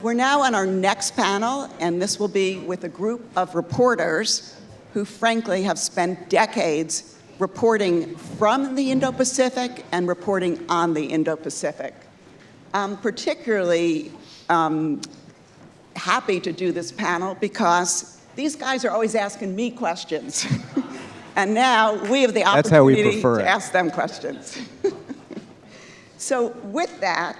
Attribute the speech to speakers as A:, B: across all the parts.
A: We're now on our next panel, and this will be with a group of reporters who frankly have spent decades reporting from the Indo-Pacific and reporting on the Indo-Pacific. I'm particularly happy to do this panel because these guys are always asking me questions. And now we have the opportunity to ask them questions. So with that,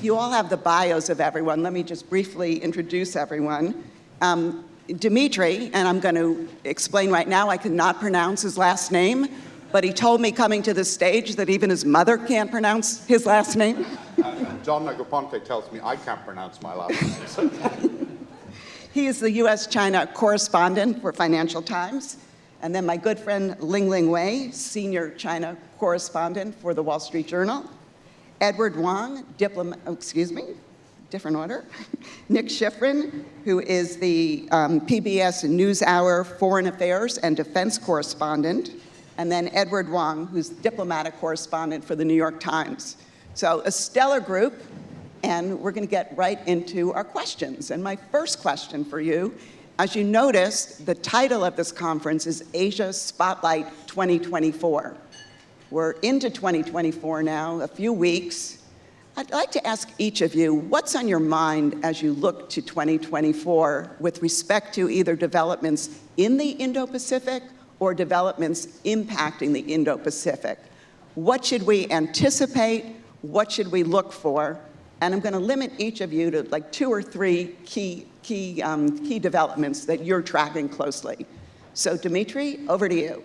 A: you all have the bios of everyone. Let me just briefly introduce everyone. Demetri, and I'm going to explain right now, I cannot pronounce his last name, but he told me coming to the stage that even his mother can't pronounce his last name.
B: John Negroponte tells me I can't pronounce my last name.
A: He is the U.S. China Correspondent for Financial Times. And then my good friend Lingling Wei, Senior China Correspondent for the Wall Street Journal. Edward Wong, different order. Nick Schifrin, who is the PBS NewsHour Foreign Affairs and Defense Correspondent. And then Edward Wong, who's Diplomatic Correspondent for the New York Times. So a stellar group, and we're going to get right into our questions. And my first question for you, as you noticed, the title of this conference is Asia Spotlight 2024. We're into 2024 now, a few weeks. I'd like to ask each of you, what's on your mind as you look to 2024 with respect to either developments in the Indo-Pacific or developments impacting the Indo-Pacific? What should we anticipate? What should we look for? And I'm going to limit each of you to like 2 or 3 key developments that you're tracking closely. So Demetri, over to you.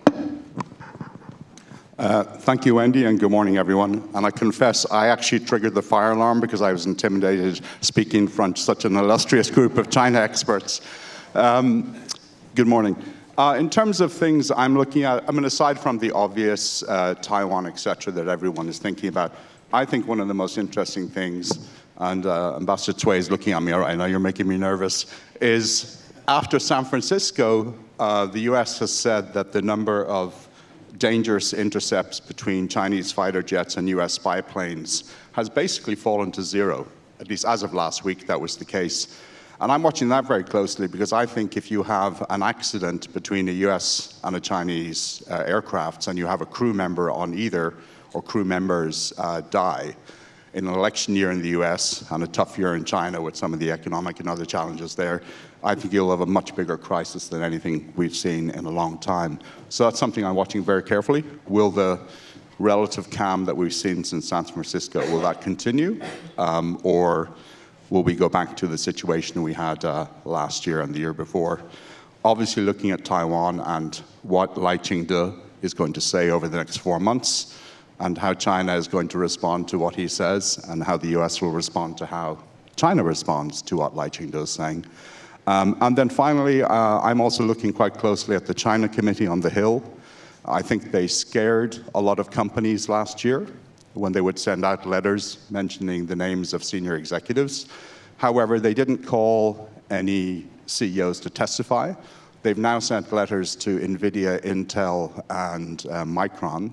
B: Thank you, Wendy, and good morning, everyone. And I confess, I actually triggered the fire alarm because I was intimidated speaking in front of such an illustrious group of China experts. Good morning. In terms of things I'm looking at, I mean, aside from the obvious Taiwan, et cetera, that everyone is thinking about, I think one of the most interesting things, and Ambassador Cui is looking at me, all right, I know you're making me nervous, is after San Francisco, the US has said that the number of dangerous intercepts between Chinese fighter jets and US spy planes has basically fallen to 0. At least as of last week, that was the case. And I'm watching that very closely because I think if you have an accident between a US and a Chinese aircraft and you have a crew member on either, or crew members die, in an election year in the US and a tough year in China with some of the economic and other challenges there, I think you'll have a much bigger crisis than anything we've seen in a long time. So that's something I'm watching very carefully. Will the relative calm that we've seen since San Francisco, will that continue? Or will we go back to the situation we had last year and the year before? Obviously looking at Taiwan and what Lai Ching-te is going to say over the next 4 months, and how China is going to respond to what he says, and how the US will respond to how China responds to what Lai Ching-te is saying. And then finally, I'm also looking quite closely at the China Committee on the Hill. I think they scared a lot of companies last year when they would send out letters mentioning the names of senior executives. However, they didn't call any CEOs to testify. They've now sent letters to NVIDIA, Intel, and Micron.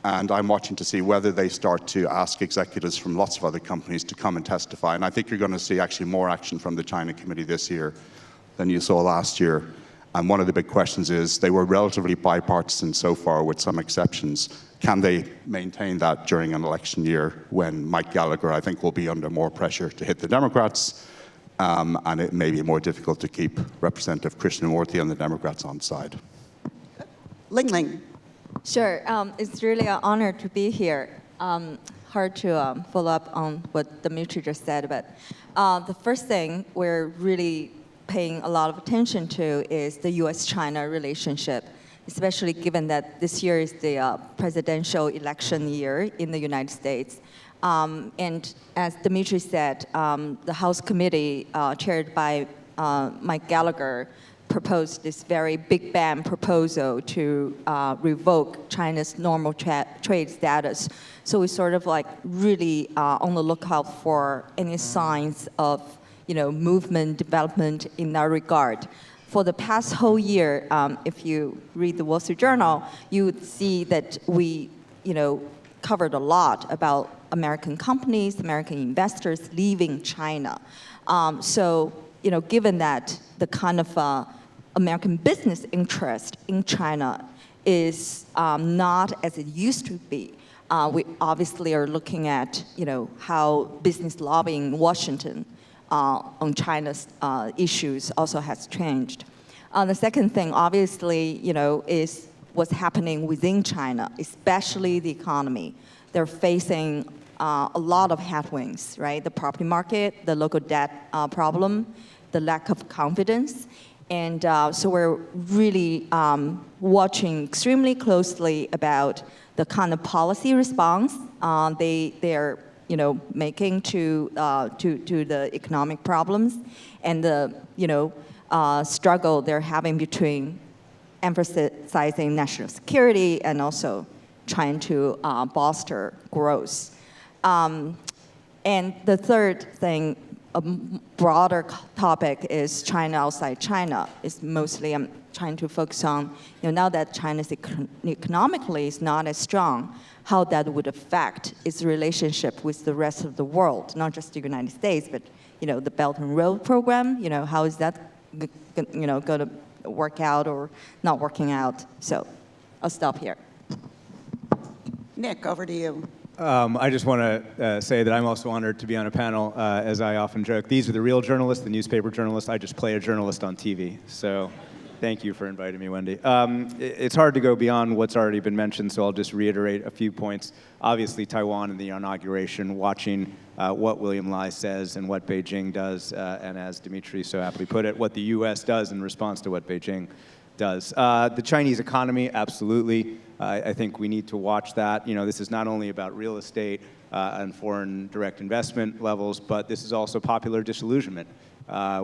B: And I'm watching to see whether they start to ask executives from lots of other companies to come and testify. And I think you're going to see actually more action from the China Committee this year than you saw last year. And one of the big questions is, they were relatively bipartisan so far with some exceptions. Can they maintain that during an election year when Mike Gallagher, I think, will be under more pressure to hit the Democrats? And it may be more difficult to keep Representative Krishnamurthy and the Democrats on side.
A: Lingling.
C: Sure, it's really an honor to be here. Hard to follow up on what Demetri just said, but the first thing we're really paying a lot of attention to is the U.S. China relationship, especially given that this year is the presidential election year in the United States. And as Demetri said, the House Committee chaired by Mike Gallagher proposed this very big bang proposal to revoke China's normal trade status. So we sort of like really on the lookout for any signs of movement, development in that regard. For the past whole year, if you read the Wall Street Journal, you would see that we covered a lot about American companies, American investors leaving China. So, given that the kind of American business interest in China is not as it used to be, we obviously are looking at, how business lobbying in Washington on China's issues also has changed. The second thing, obviously, is what's happening within China, especially the economy. They're facing a lot of headwinds, right? The property market, the local debt problem, the lack of confidence. And so we're really watching extremely closely about the kind of policy response they're making to the economic problems and the struggle they're having between emphasizing national security and also trying to bolster growth. And the third thing, a broader topic, is China outside China. It's mostly I'm trying to focus on, now that China's economically is not as strong, how that would affect its relationship with the rest of the world, not just the United States, but the Belt and Road program. How is that going to work out or not working out? So I'll stop here.
A: Nick, over to you.
D: I just want to say that I'm also honored to be on a panel. As I often joke, these are the real journalists, the newspaper journalists. I just play a journalist on TV. So thank you for inviting me, Wendy. It's hard to go beyond what's already been mentioned, so I'll just reiterate a few points. Obviously, Taiwan and the inauguration, watching what William Lai says and what Beijing does, and as Demetri so aptly put it, what the U.S. does in response to what Beijing does. The Chinese economy, absolutely. I think we need to watch that. This is not only about real estate and foreign direct investment levels, but this is also popular disillusionment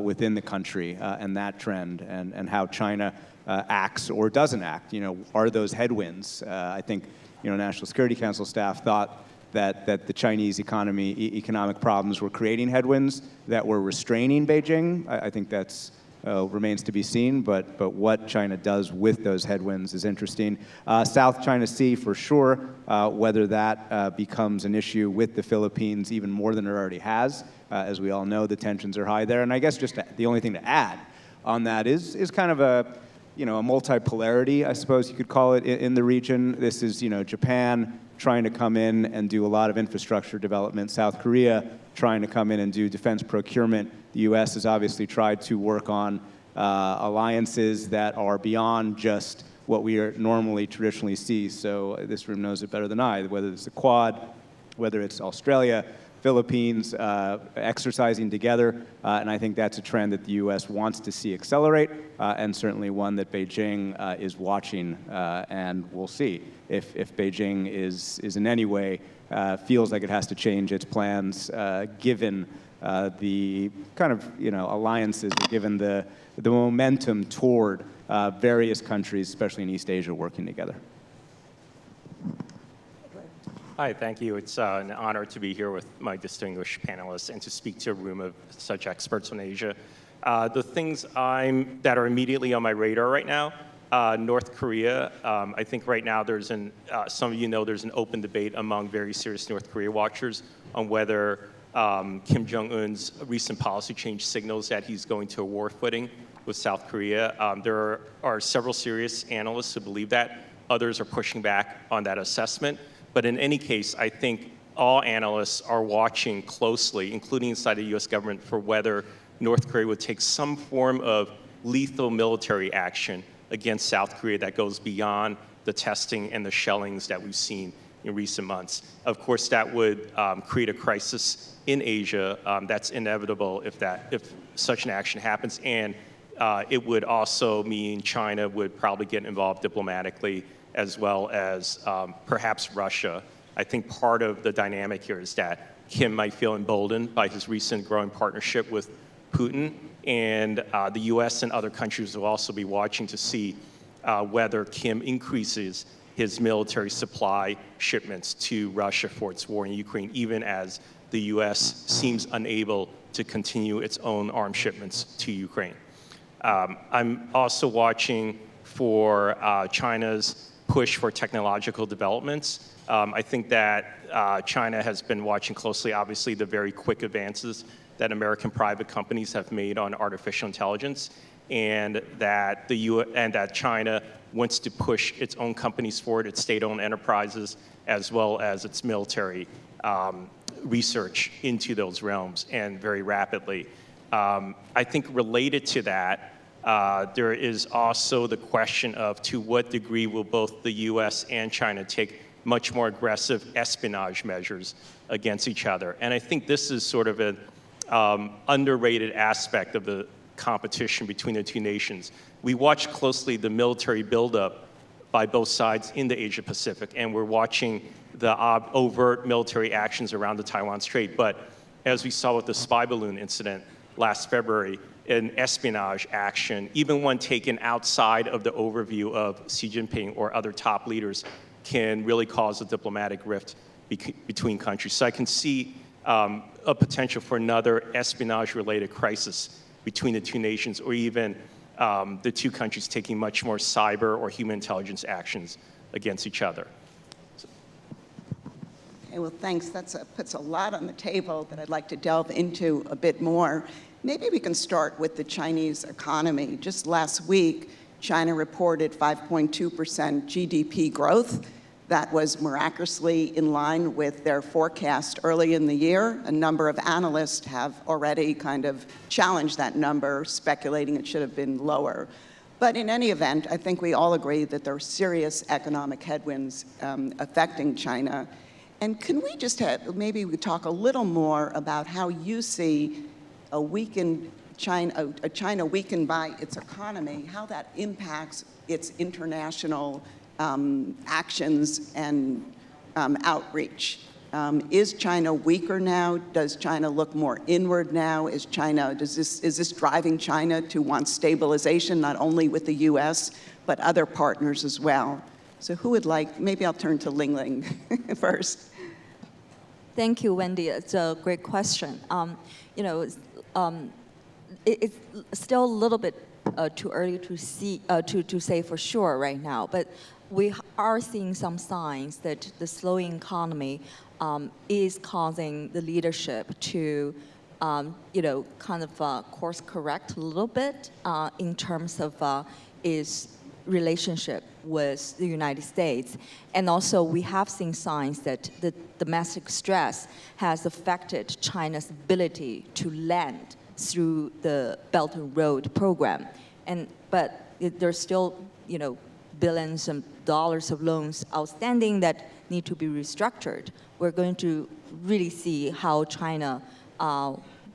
D: within the country and that trend and how China acts or doesn't act. Are those headwinds? I think, National Security Council staff thought that the Chinese economic problems were creating headwinds that were restraining Beijing. I think that's remains to be seen, but what China does with those headwinds is interesting. South China Sea, for sure, whether that becomes an issue with the Philippines even more than it already has. As we all know, the tensions are high there. And I guess just the only thing to add on that is kind of a multipolarity, I suppose you could call it, in the region. This is, Japan trying to come in and do a lot of infrastructure development, South Korea trying to come in and do defense procurement. The U.S. has obviously tried to work on alliances that are beyond just what we normally traditionally see. So this room knows it better than I, whether it's the Quad, whether it's Australia, Philippines, exercising together. And I think that's a trend that the U.S. wants to see accelerate, and certainly one that Beijing is watching, and we'll see if Beijing is in any way feels like it has to change its plans, given the kind of alliances, given the momentum toward various countries, especially in East Asia, working together.
E: Hi, thank you. It's an honor to be here with my distinguished panelists and to speak to a room of such experts on Asia. The things that are immediately on my radar right now, North Korea. I think right now some of you know there's an open debate among very serious North Korea watchers on whether Kim Jong-un's recent policy change signals that he's going to a war footing with South Korea. There are several serious analysts who believe that. Others are pushing back on that assessment. But in any case, I think all analysts are watching closely, including inside the U.S. government, for whether North Korea would take some form of lethal military action against South Korea that goes beyond the testing and the shellings that we've seen in recent months. Of course, that would create a crisis in Asia. That's inevitable if such an action happens. And it would also mean China would probably get involved diplomatically, as well as perhaps Russia. I think part of the dynamic here is that Kim might feel emboldened by his recent growing partnership with Putin, and the U.S. and other countries will also be watching to see whether Kim increases his military supply shipments to Russia for its war in Ukraine, even as the U.S. seems unable to continue its own arms shipments to Ukraine. I'm also watching for China's push for technological developments. I think that China has been watching closely, obviously, the very quick advances that American private companies have made on artificial intelligence, and that China wants to push its own companies forward, its state-owned enterprises, as well as its military research into those realms, and very rapidly. I think related to that, there is also the question of to what degree will both the U.S. and China take much more aggressive espionage measures against each other. And I think this is sort of an underrated aspect of the competition between the two nations. We watch closely the military buildup by both sides in the Asia Pacific, and we're watching the overt military actions around the Taiwan Strait. But as we saw with the spy balloon incident last February, an espionage action, even one taken outside of the overview of Xi Jinping or other top leaders, can really cause a diplomatic rift between countries. So I can see a potential for another espionage-related crisis between the two nations, or even the two countries taking much more cyber or human intelligence actions against each other.
A: Okay, well, thanks. That puts a lot on the table that I'd like to delve into a bit more. Maybe we can start with the Chinese economy. Just last week, China reported 5.2% GDP growth. That was miraculously in line with their forecast early in the year. A number of analysts have already kind of challenged that number, speculating it should have been lower. But in any event, I think we all agree that there are serious economic headwinds affecting China. And can we just maybe we talk a little more about how you see a China weakened by its economy, how that impacts its international actions and outreach. Is China weaker now? Does China look more inward now? Is this driving China to want stabilization, not only with the U.S., but other partners as well? So who would like, maybe I'll turn to Lingling first.
C: Thank you, Wendy. It's a great question. It's still a little bit too early to say for sure right now, but we are seeing some signs that the slowing economy is causing the leadership to, kind of course correct a little bit in terms of its relationship with the United States. And also we have seen signs that the domestic stress has affected China's ability to lend through the Belt and Road program. But there's still, billions of dollars of loans outstanding that need to be restructured. We're going to really see how China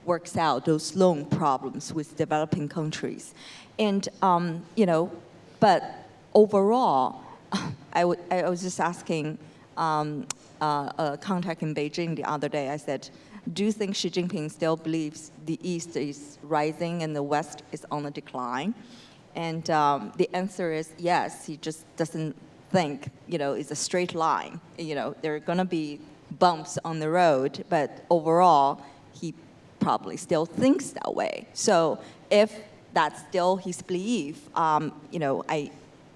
C: works out those loan problems with developing countries. And, but overall, I was just asking a contact in Beijing the other day. I said, do you think Xi Jinping still believes the East is rising and the West is on the decline? And the answer is yes. He just doesn't think, it's a straight line. There are going to be bumps on the road, but overall, he probably still thinks that way. So if that's still his belief,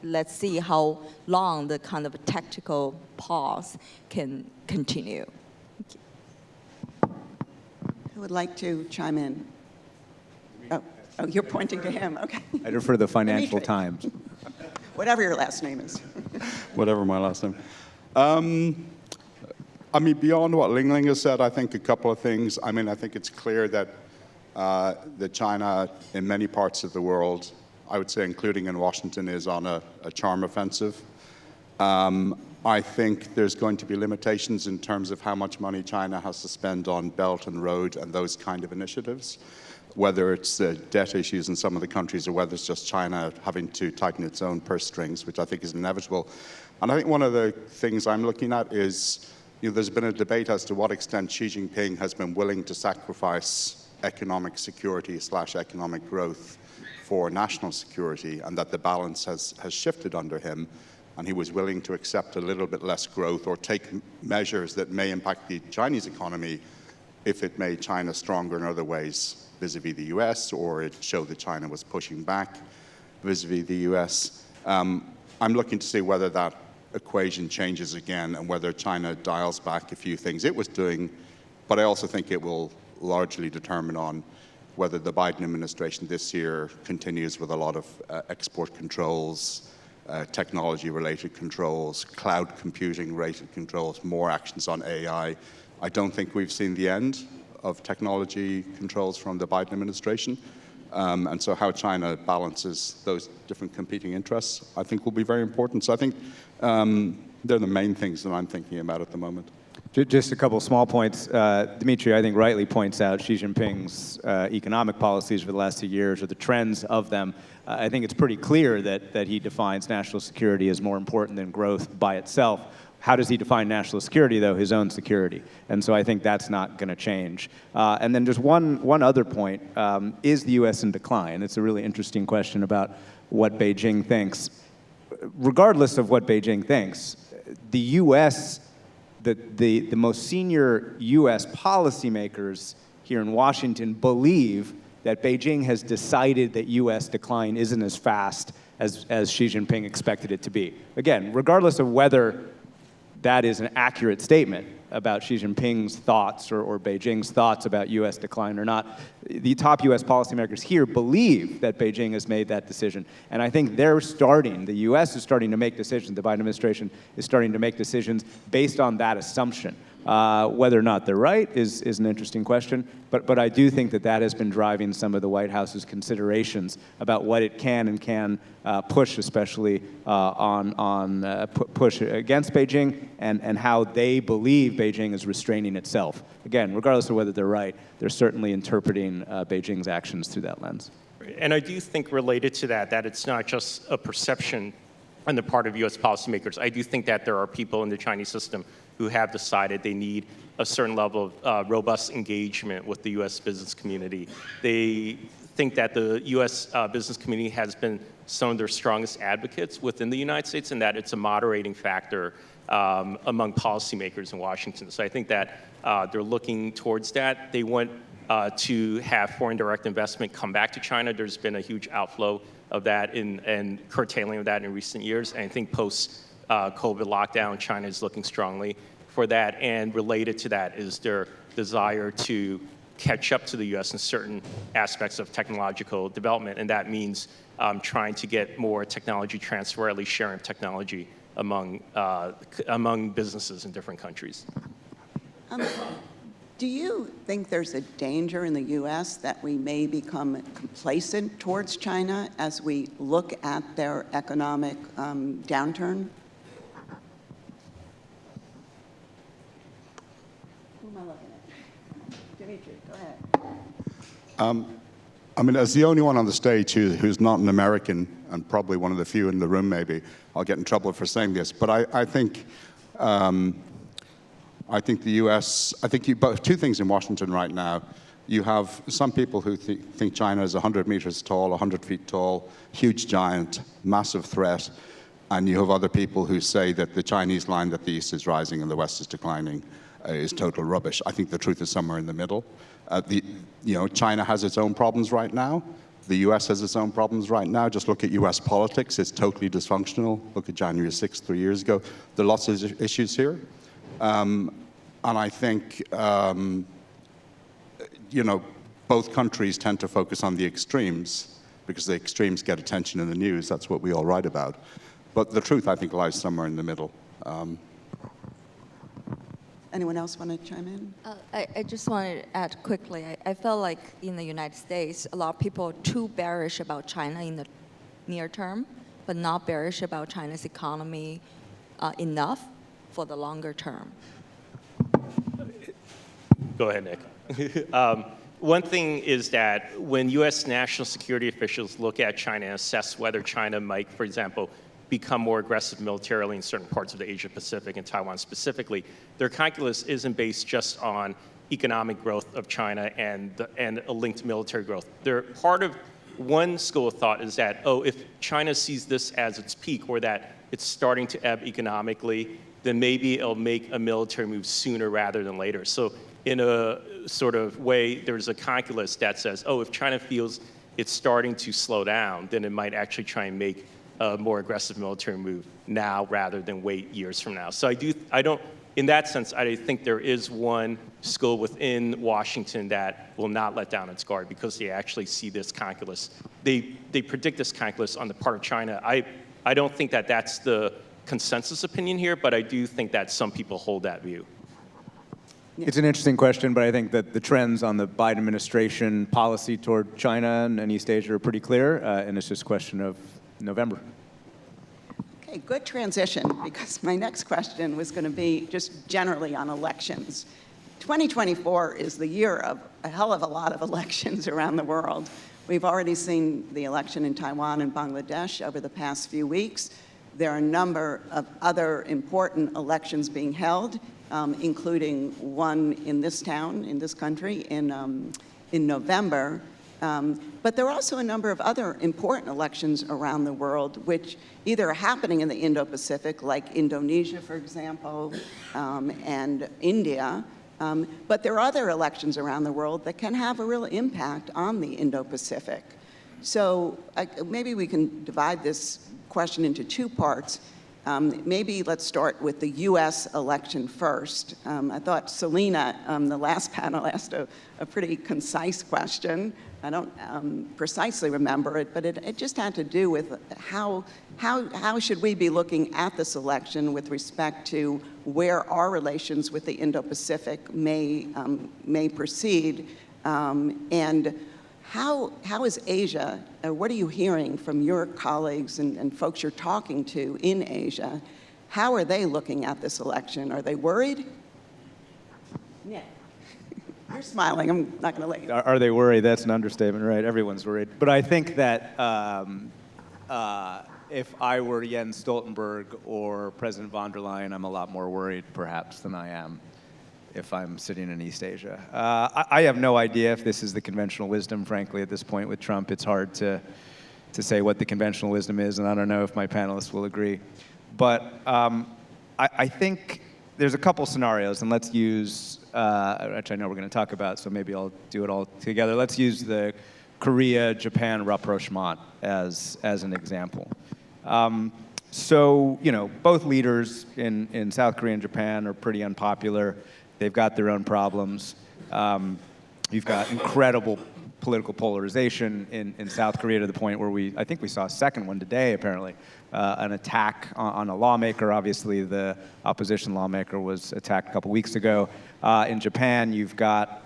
C: let's see how long the kind of tactical pause can continue.
A: Who would like to chime in? Oh, you're pointing to him, okay.
D: I defer to the Financial
A: Demetri.
D: Times.
A: Whatever your last name is.
B: Whatever my last name. Beyond what Lingling has said, I think a couple of things. I think it's clear that China, in many parts of the world, I would say including in Washington, is on a charm offensive. I think there's going to be limitations in terms of how much money China has to spend on Belt and Road and those kind of initiatives, whether it's the debt issues in some of the countries or whether it's just China having to tighten its own purse strings, which I think is inevitable. And I think one of the things I'm looking at is, there's been a debate as to what extent Xi Jinping has been willing to sacrifice economic security / economic growth for national security, and that the balance has shifted under him, and he was willing to accept a little bit less growth or take measures that may impact the Chinese economy if it made China stronger in other ways vis-a-vis the U.S., or it showed that China was pushing back vis-a-vis the U.S. I'm looking to see whether that equation changes again and whether China dials back a few things it was doing, but I also think it will largely determine on whether the Biden administration this year continues with a lot of export controls, technology-related controls, cloud computing-related controls, more actions on AI. I don't think we've seen the end of technology controls from the Biden administration. And so how China balances those different competing interests, I think will be very important. So I think they're the main things that I'm thinking about at the moment.
D: Just a couple small points. Demetri, I think, rightly points out Xi Jinping's economic policies for the last 2 years, or the trends of them. I think it's pretty clear that he defines national security as more important than growth by itself. How does he define national security, though? His own security. And so I think that's not going to change. And then just one other point. Is the U.S. in decline? It's a really interesting question about what Beijing thinks. Regardless of what Beijing thinks, the U.S., the most senior U.S. policymakers here in Washington believe that Beijing has decided that U.S. decline isn't as fast as Xi Jinping expected it to be. Again, regardless of whether that is an accurate statement about Xi Jinping's thoughts or Beijing's thoughts about U.S. decline or not, the top U.S. policymakers here believe that Beijing has made that decision. And I think the U.S. is starting to make decisions, the Biden administration is starting to make decisions based on that assumption. Whether or not they're right is an interesting question, but I do think that has been driving some of the White House's considerations about what it can and can push, especially push against Beijing, and how they believe Beijing is restraining itself. Again, regardless of whether they're right, they're certainly interpreting Beijing's actions through that lens.
E: And I do think related to that it's not just a perception on the part of U.S. policymakers. I do think that there are people in the Chinese system who have decided they need a certain level of robust engagement with the U.S. business community. They think that the U.S. Business community has been some of their strongest advocates within the United States, and that it's a moderating factor among policymakers in Washington. So I think that they're looking towards that. They want to have foreign direct investment come back to China. There's been a huge outflow of that and curtailing of that in recent years. And I think post-COVID lockdown, China is looking strongly for that. And related to that is their desire to catch up to the U.S. in certain aspects of technological development. And that means trying to get more technology transfer, at least sharing technology among businesses in different countries.
A: Do you think there's a danger in the U.S. that we may become complacent towards China as we look at their economic downturn? Who am I looking at? Demetri, go ahead.
B: I mean, as the only one on the stage who's not an American, and probably one of the few in the room maybe, I'll get in trouble for saying this, but I think the U.S., both two things in Washington right now. You have some people who think China is 100 meters tall, 100 feet tall, huge giant, massive threat. And you have other people who say that the Chinese line that the East is rising and the West is declining is total rubbish. I think the truth is somewhere in the middle. China has its own problems right now. The U.S. has its own problems right now. Just look at U.S. politics. It's totally dysfunctional. Look at January 6th, 3 years ago. There are lots of issues here. And I think, both countries tend to focus on the extremes because the extremes get attention in the news. That's what we all write about. But the truth, I think, lies somewhere in the middle.
A: Anyone else want to chime in?
C: I just wanted to add quickly, I felt like in the United States, a lot of people are too bearish about China in the near term, but not bearish about China's economy enough for the longer term.
E: Go ahead, Nick. One thing is that when U.S. national security officials look at China and assess whether China might, for example, become more aggressive militarily in certain parts of the Asia Pacific and Taiwan specifically, their calculus isn't based just on economic growth of China and a linked military growth. They're part of one school of thought is that, if China sees this as its peak or that it's starting to ebb economically, then maybe it'll make a military move sooner rather than later. So in a sort of way, there's a calculus that says, if China feels it's starting to slow down, then it might actually try and make a more aggressive military move now rather than wait years from now. So in that sense, I think there is one school within Washington that will not let down its guard because they actually see this calculus. They predict this calculus on the part of China. I don't think that that's the consensus opinion here, but I do think that some people hold that view.
D: It's an interesting question, but I think that the trends on the Biden administration policy toward China and East Asia are pretty clear, and it's just a question of November.
A: Okay, good transition, because my next question was going to be just generally on elections. 2024 is the year of a hell of a lot of elections around the world. We've already seen the election in Taiwan and Bangladesh over the past few weeks. There are a number of other important elections being held, including one in this town, in this country, in November. But there are also a number of other important elections around the world, which either are happening in the Indo-Pacific, like Indonesia, for example, and India. But there are other elections around the world that can have a real impact on the Indo-Pacific. So maybe we can divide this question into two parts. Maybe let's start with the U.S. election first. I thought Selena, the last panel, asked a pretty concise question. I don't precisely remember it, but it just had to do with how should we be looking at this election with respect to where our relations with the Indo-Pacific may proceed, and how is Asia, what are you hearing from your colleagues and folks you're talking to in Asia? How are they looking at this election? Are they worried? Yeah. You're smiling. I'm not going to let you.
D: Are they worried? That's an understatement, right? Everyone's worried. But I think that if I were Jens Stoltenberg or President von der Leyen, I'm a lot more worried, perhaps, than I am if I'm sitting in East Asia. I have no idea if this is the conventional wisdom, frankly, at this point with Trump. It's hard to say what the conventional wisdom is, and I don't know if my panelists will agree. But I think there's a couple scenarios, and let's use, which I know we're going to talk about, so maybe I'll do it all together. Let's use the Korea-Japan rapprochement as an example. So, both leaders in South Korea and Japan are pretty unpopular. They've got their own problems. You've got incredible political polarization in South Korea to the point where I think we saw a second one today, apparently, an attack on a lawmaker. Obviously, the opposition lawmaker was attacked a couple weeks ago. In Japan, you've got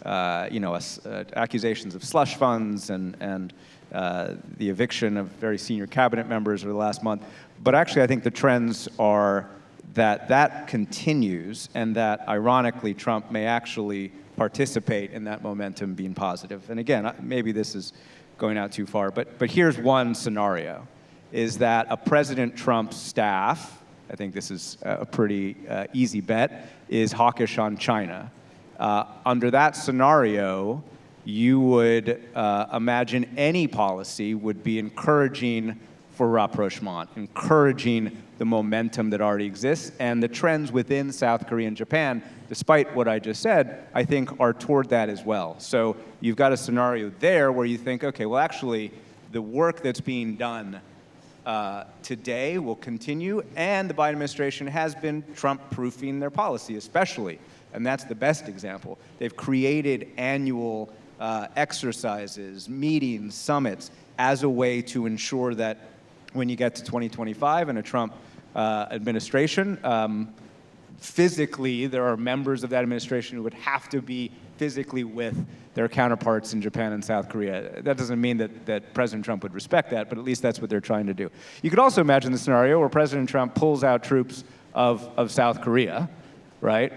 D: accusations of slush funds and the eviction of very senior cabinet members over the last month. But actually, I think the trends are that continues, and that, ironically, Trump may actually participate in that momentum being positive. And again, maybe this is going out too far, but here's one scenario, is that a President Trump staff, I think this is a pretty easy bet, is hawkish on China. Under that scenario, you would imagine any policy would be encouraging for rapprochement, encouraging the momentum that already exists, and the trends within South Korea and Japan, despite what I just said, I think are toward that as well. So you've got a scenario there where you think, okay, well actually, the work that's being done today will continue, and the Biden administration has been Trump-proofing their policy, especially, and that's the best example. They've created annual exercises, meetings, summits, as a way to ensure that when you get to 2025 and a Trump administration, physically, there are members of that administration who would have to be physically with their counterparts in Japan and South Korea. That doesn't mean that President Trump would respect that, but at least that's what they're trying to do. You could also imagine the scenario where President Trump pulls out troops of South Korea, right?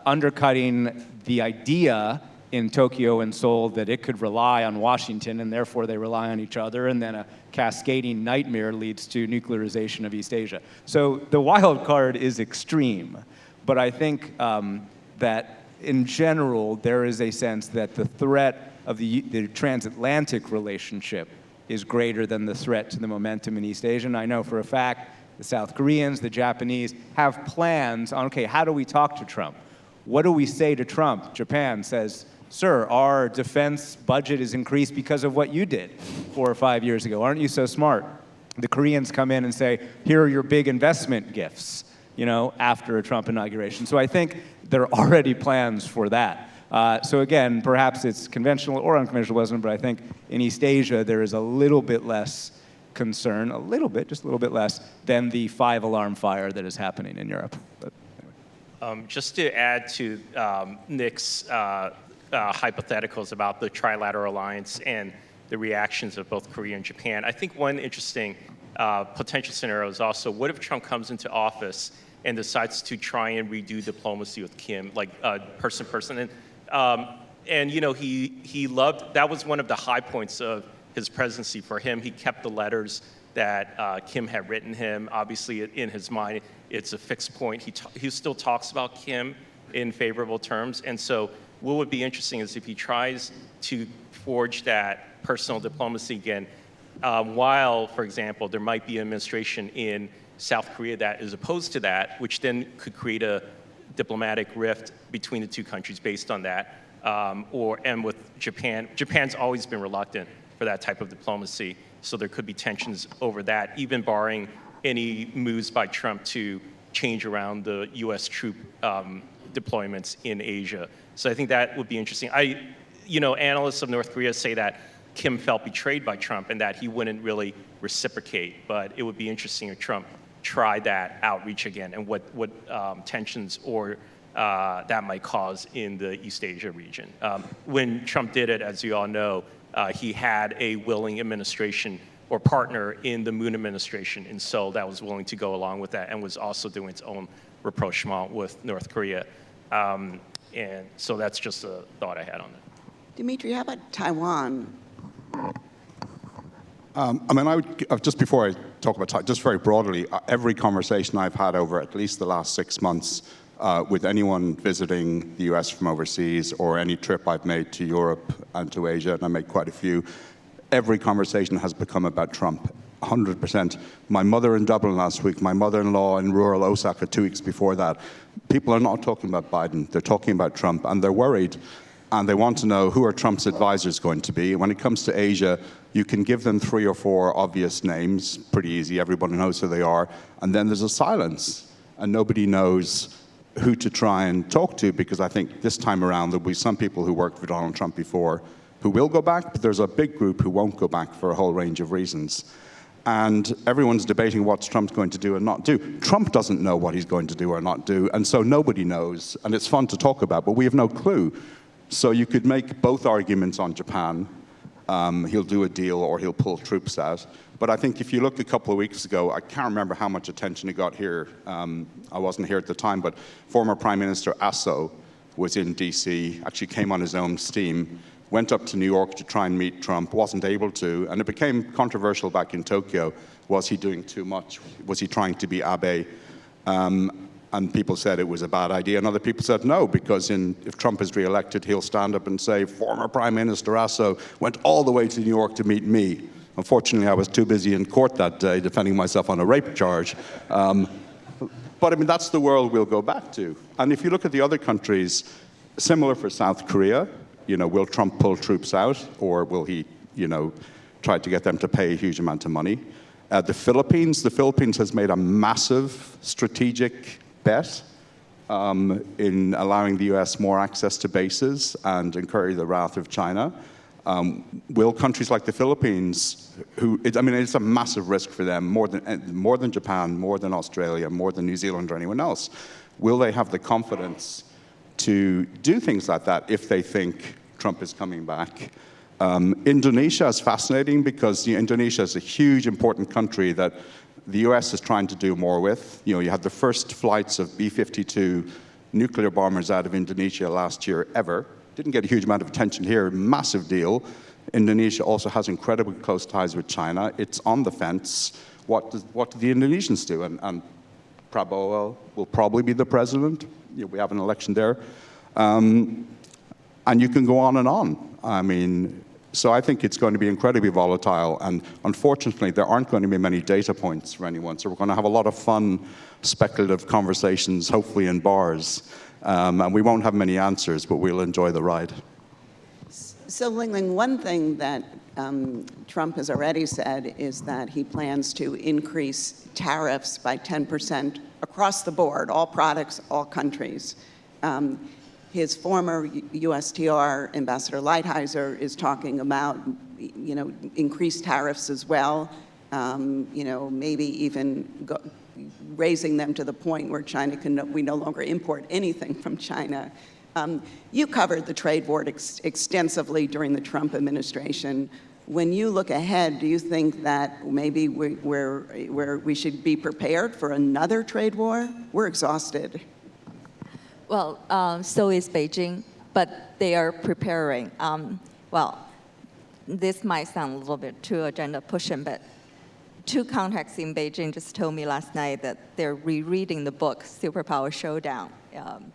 D: Undercutting the idea in Tokyo and Seoul that it could rely on Washington, and therefore they rely on each other, and then a cascading nightmare leads to nuclearization of East Asia. So the wild card is extreme, but I think that in general there is a sense that the threat of the transatlantic relationship is greater than the threat to the momentum in East Asia. And I know for a fact the South Koreans, the Japanese have plans on, okay, how do we talk to Trump? What do we say to Trump? Japan says, sir, our defense budget is increased because of what you did 4 or 5 years ago. Aren't you so smart? The Koreans come in and say, here are your big investment gifts, after a Trump inauguration. So I think there are already plans for that. So again, perhaps it's conventional or unconventional wisdom, but I think in East Asia there is a little bit less concern, just a little bit less, than the 5-alarm fire that is happening in Europe. But anyway.
E: Just to add to Nick's hypotheticals about the trilateral alliance and the reactions of both Korea and Japan, I think one interesting potential scenario is also, what if Trump comes into office and decides to try and redo diplomacy with Kim, like person to person? And he loved, that was one of the high points of his presidency for him. He kept the letters that Kim had written him. Obviously, in his mind, it's a fixed point. He still talks about Kim in favorable terms. And so what would be interesting is if he tries to forge that personal diplomacy again, while, for example, there might be an administration in South Korea that is opposed to that, which then could create a diplomatic rift between the two countries based on that. And with Japan, Japan's always been reluctant for that type of diplomacy. So there could be tensions over that, even barring any moves by Trump to change around the U.S. troop deployments in Asia. So I think that would be interesting. Analysts of North Korea say that Kim felt betrayed by Trump and that he wouldn't really reciprocate. But it would be interesting if Trump tried that outreach again and what tensions or that might cause in the East Asia region. When Trump did it, as you all know, he had a willing administration or partner in the Moon administration in Seoul that was willing to go along with that and was also doing its own rapprochement with North Korea. And so that's just a thought I had on that.
A: Demetri, how about Taiwan?
B: Just before I talk about Taiwan, just very broadly, every conversation I've had over at least the last 6 months with anyone visiting the US from overseas or any trip I've made to Europe and to Asia, and I made quite a few, every conversation has become about Trump, 100%. My mother in Dublin last week, my mother-in-law in rural Osaka 2 weeks before that. People are not talking about Biden, they're talking about Trump, and they're worried, and they want to know who are Trump's advisors going to be. When it comes to Asia, you can give them 3 or 4 obvious names, pretty easy, everybody knows who they are, and then there's a silence, and nobody knows who to try and talk to, because I think this time around there'll be some people who worked for Donald Trump before who will go back, but there's a big group who won't go back for a whole range of reasons. And everyone's debating what Trump's going to do and not do. Trump doesn't know what he's going to do or not do, and so nobody knows, and it's fun to talk about, but we have no clue. So you could make both arguments on Japan. He'll do a deal or he'll pull troops out. But I think if you look a couple of weeks ago, I can't remember how much attention it got here. I wasn't here at the time, but former Prime Minister Aso was in DC, actually came on his own steam, went up to New York to try and meet Trump, wasn't able to, and it became controversial back in Tokyo. Was he doing too much? Was he trying to be Abe? And people said it was a bad idea, and other people said no, because if Trump is reelected, he'll stand up and say, former Prime Minister Aso went all the way to New York to meet me. Unfortunately, I was too busy in court that day defending myself on a rape charge. But I mean, that's the world we'll go back to. And if you look at the other countries, similar for South Korea, will Trump pull troops out, or will he, try to get them to pay a huge amount of money? The Philippines has made a massive strategic bet in allowing the US more access to bases and incurring the wrath of China. Will countries like the Philippines, it's a massive risk for them, more than Japan, more than Australia, more than New Zealand or anyone else, will they have the confidence to do things like that if they think Trump is coming back? Indonesia is fascinating because Indonesia is a huge, important country that the US is trying to do more with. You had the first flights of B-52 nuclear bombers out of Indonesia last year ever. Didn't get a huge amount of attention here, massive deal. Indonesia also has incredibly close ties with China. It's on the fence. What do the Indonesians do? And Prabowo will probably be the president. We have an election there. And you can go on and on. So I think it's going to be incredibly volatile, and unfortunately there aren't going to be many data points for anyone, so we're going to have a lot of fun, speculative conversations, hopefully in bars, and we won't have many answers, but we'll enjoy the ride.
A: So, Lingling, one thing that Trump has already said is that he plans to increase tariffs by 10% across the board, all products, all countries. His former USTR Ambassador Lighthizer is talking about, increased tariffs as well. Maybe even raising them to the point where we no longer import anything from China. You covered the trade war extensively during the Trump administration. When you look ahead, do you think that maybe we should be prepared for another trade war? We're exhausted.
C: Well, so is Beijing, but they are preparing. This might sound a little bit too agenda pushing, but two contacts in Beijing just told me last night that they're rereading the book, Superpower Showdown.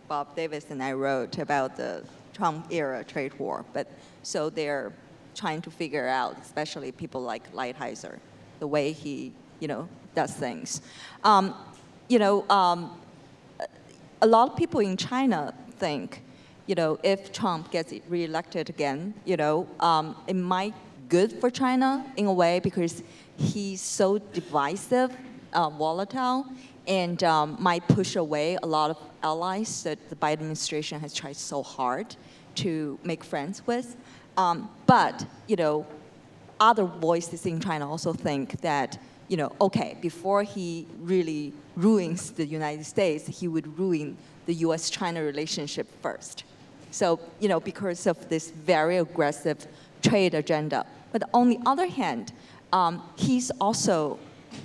C: Bob Davis and I wrote about the Trump-era trade war, but so they're trying to figure out, especially people like Lighthizer, the way he, does things. A lot of people in China think, if Trump gets reelected again, it might good for China in a way because he's so divisive, volatile, and might push away a lot of allies that the Biden administration has tried so hard to make friends with. But other voices in China also think that, okay, before he really ruins the United States, he would ruin the U.S. China relationship first. So, because of this very aggressive trade agenda. But on the other hand, he's also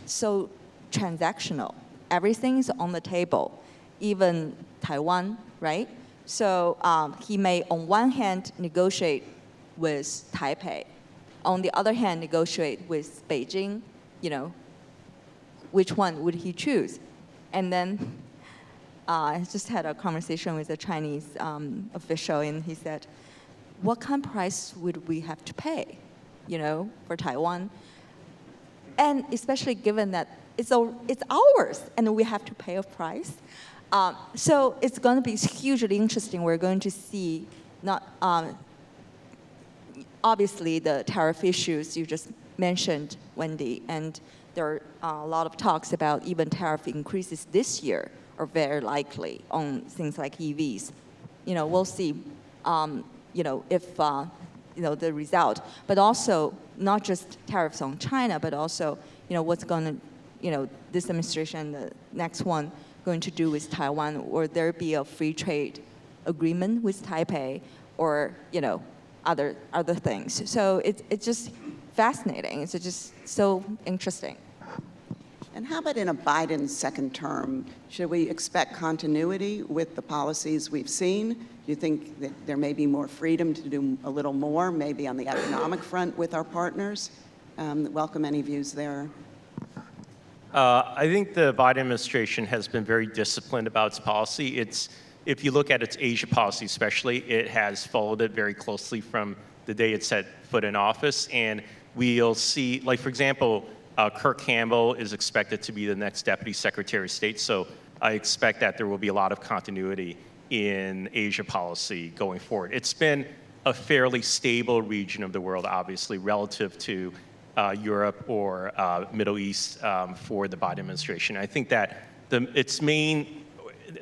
C: so transactional. Everything's on the table, even Taiwan, right? So he may, on one hand, negotiate with Taipei. On the other hand, negotiate with Beijing. Which one would he choose? And then I just had a conversation with a Chinese official, and he said, what kind of price would we have to pay, for Taiwan? And especially given that it's ours, and we have to pay a price. So it's going to be hugely interesting. We're going to see not obviously the tariff issues you just mentioned, Wendy, and there are a lot of talks about even tariff increases this year are very likely on things like EVs. We'll see. If the result, but also not just tariffs on China, but also what's going to this administration, the next one, going to do with Taiwan? Will there be a free trade agreement with Taipei, or other things? So it's just fascinating. It's just so interesting.
A: And how about in a Biden second term? Should we expect continuity with the policies we've seen? Do you think that there may be more freedom to do a little more, maybe on the economic front with our partners? Welcome any views there.
E: I think the Biden administration has been very disciplined about its policy. If you look at its Asia policy especially, it has followed it very closely from the day it set foot in office. And we'll see, like for example, Kirk Campbell is expected to be the next Deputy Secretary of State. So I expect that there will be a lot of continuity in Asia policy going forward. It's been a fairly stable region of the world, obviously, relative to Europe or Middle East for the Biden administration. I think that its main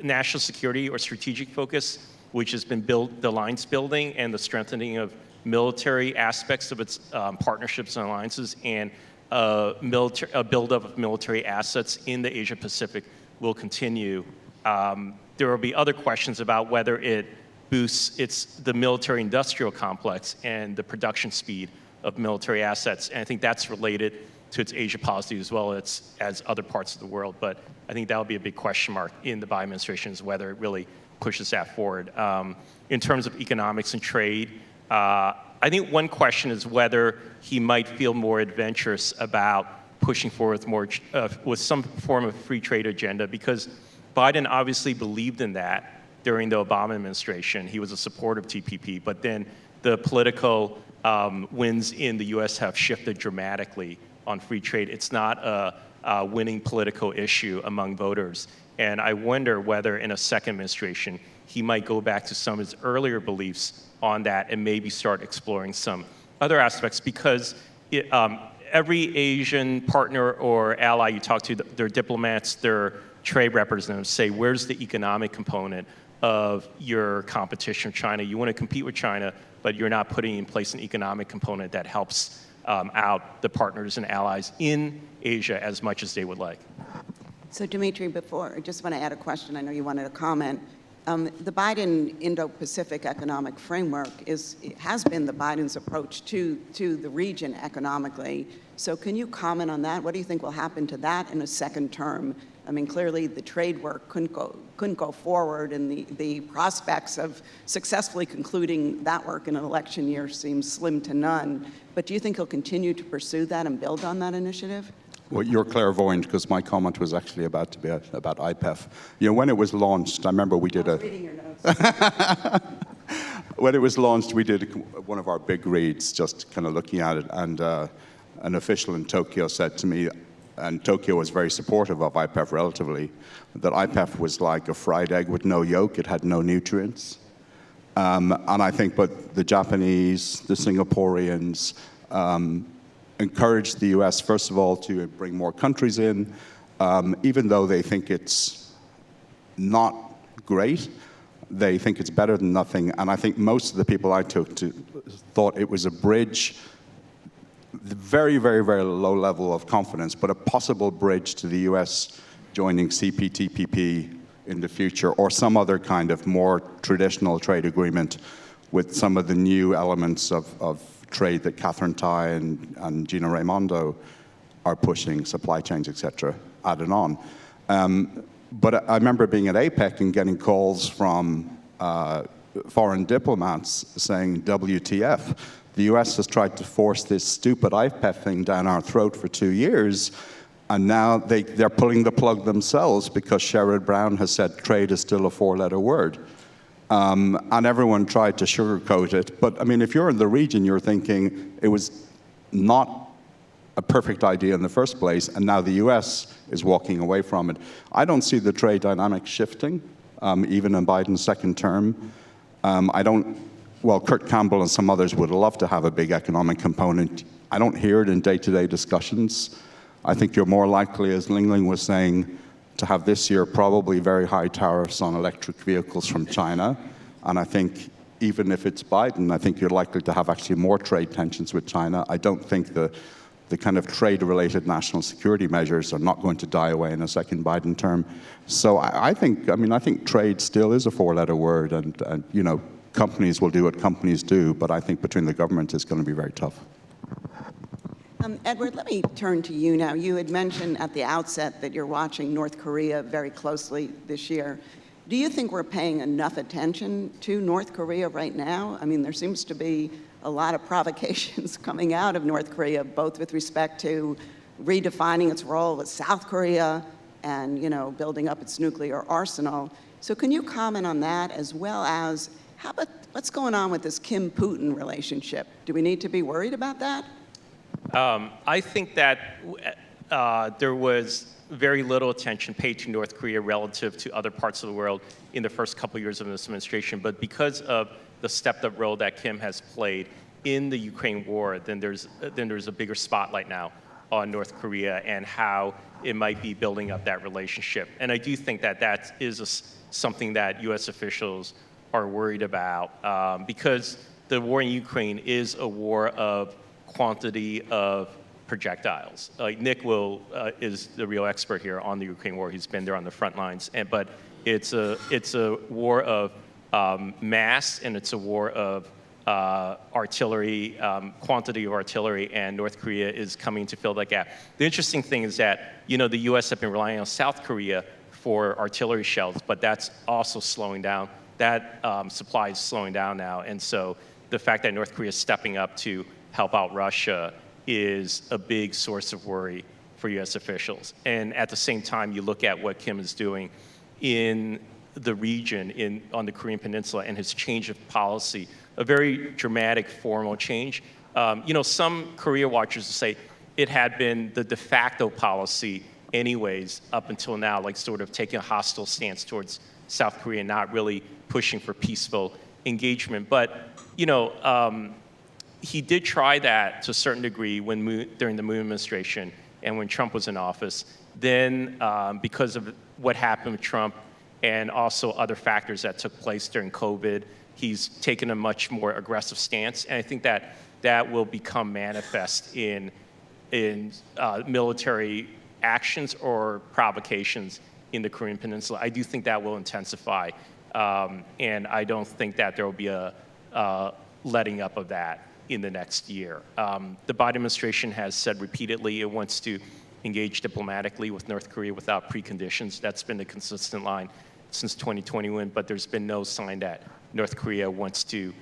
E: national security or strategic focus, which has been the alliance building and the strengthening of military aspects of its partnerships and alliances, and a buildup of military assets in the Asia Pacific will continue. There will be other questions about whether it boosts the military industrial complex and the production speed of military assets. And I think that's related to its Asia policy as well as other parts of the world. But I think that'll be a big question mark in the Biden administration, is whether it really pushes that forward. In terms of economics and trade, I think one question is whether he might feel more adventurous about pushing forward with some form of free trade agenda, because Biden obviously believed in that during the Obama administration. He was a supporter of TPP, but then the political winds in the U.S. have shifted dramatically on free trade. It's not a winning political issue among voters. And I wonder whether in a second administration, he might go back to some of his earlier beliefs on that and maybe start exploring some other aspects, because every Asian partner or ally you talk to, their diplomats, their trade representatives say, where's the economic component of your competition with China? You want to compete with China, but you're not putting in place an economic component that helps out the partners and allies in Asia as much as they would like.
A: So Demetri, before, I just want to add a question. I know you wanted to comment. The Biden Indo-Pacific Economic Framework has been the Biden's approach to the region economically. So can you comment on that? What do you think will happen to that in a second term? I mean, clearly the trade work couldn't go forward, and the prospects of successfully concluding that work in an election year seems slim to none. But do you think he'll continue to pursue that and build on that initiative?
B: Well, you're clairvoyant, because my comment was actually about to be about IPEF. You know, when it was launched, I remember we did
A: reading your notes.
B: When it was launched, we did one of our big reads, just kind of looking at it, and an official in Tokyo said to me, and Tokyo was very supportive of IPEF relatively, that IPEF was like a fried egg with no yolk. It had no nutrients. And I think, but the Japanese, the Singaporeans, encouraged the U.S., first of all, to bring more countries in, even though they think it's not great. They think it's better than nothing. And I think most of the people I talked to thought it was a bridge, very, very, very low level of confidence, but a possible bridge to the U.S. joining CPTPP in the future, or some other kind of more traditional trade agreement with some of the new elements of trade that Catherine Tai and Gina Raimondo are pushing, supply chains, et cetera, added on. But I remember being at APEC and getting calls from foreign diplomats saying, WTF, the US has tried to force this stupid IPEF thing down our throat for 2 years, and now they're pulling the plug themselves because Sherrod Brown has said trade is still a four-letter word. And everyone tried to sugarcoat it. But I mean, if you're in the region, you're thinking it was not a perfect idea in the first place, and now the US is walking away from it. I don't see the trade dynamic shifting, even in Biden's second term. Well, Kurt Campbell and some others would love to have a big economic component. I don't hear it in day-to-day discussions. I think you're more likely, as Lingling was saying, to have this year probably very high tariffs on electric vehicles from China. And I think even if it's Biden, I think you're likely to have actually more trade tensions with China. I don't think the kind of trade-related national security measures are not going to die away in a second Biden term. So I think trade still is a four-letter word, and you know, companies will do what companies do, but I think between the governments it's going to be very tough.
A: Edward, let me turn to you now. You had mentioned at the outset that you're watching North Korea very closely this year. Do you think we're paying enough attention to North Korea right now? I mean, there seems to be a lot of provocations coming out of North Korea, both with respect to redefining its role with South Korea and, you know, building up its nuclear arsenal. So can you comment on that, as well as how about what's going on with this Kim-Putin relationship? Do we need to be worried about that?
E: I think that there was very little attention paid to North Korea relative to other parts of the world in the first couple of years of this administration. But because of the stepped-up role that Kim has played in the Ukraine war, then there's a bigger spotlight now on North Korea and how it might be building up that relationship. And I do think that that is something that U.S. officials are worried about, because the war in Ukraine is a war of quantity of projectiles. Nick is the real expert here on the Ukraine war. He's been there on the front lines. But it's a war of mass, and it's a war of artillery, quantity of artillery, and North Korea is coming to fill that gap. The interesting thing is that, you know, the U.S. have been relying on South Korea for artillery shells, but that's also slowing down. That supply is slowing down now, and so the fact that North Korea is stepping up to help out Russia is a big source of worry for U.S. officials. And at the same time, you look at what Kim is doing in the region, on the Korean Peninsula, and his change of policy, a very dramatic formal change. You know, some Korea watchers say, it had been the de facto policy anyways up until now, like sort of taking a hostile stance towards South Korea, not really pushing for peaceful engagement. But, you know, he did try that to a certain degree during the Moon administration and when Trump was in office. Then, because of what happened with Trump and also other factors that took place during COVID, he's taken a much more aggressive stance. And I think that that will become manifest in military actions or provocations in the Korean Peninsula. I do think that will intensify. And I don't think that there will be a letting up of that in the next year. The Biden administration has said repeatedly it wants to engage diplomatically with North Korea without preconditions. That's been the consistent line since 2021, but there's been no sign that North Korea wants to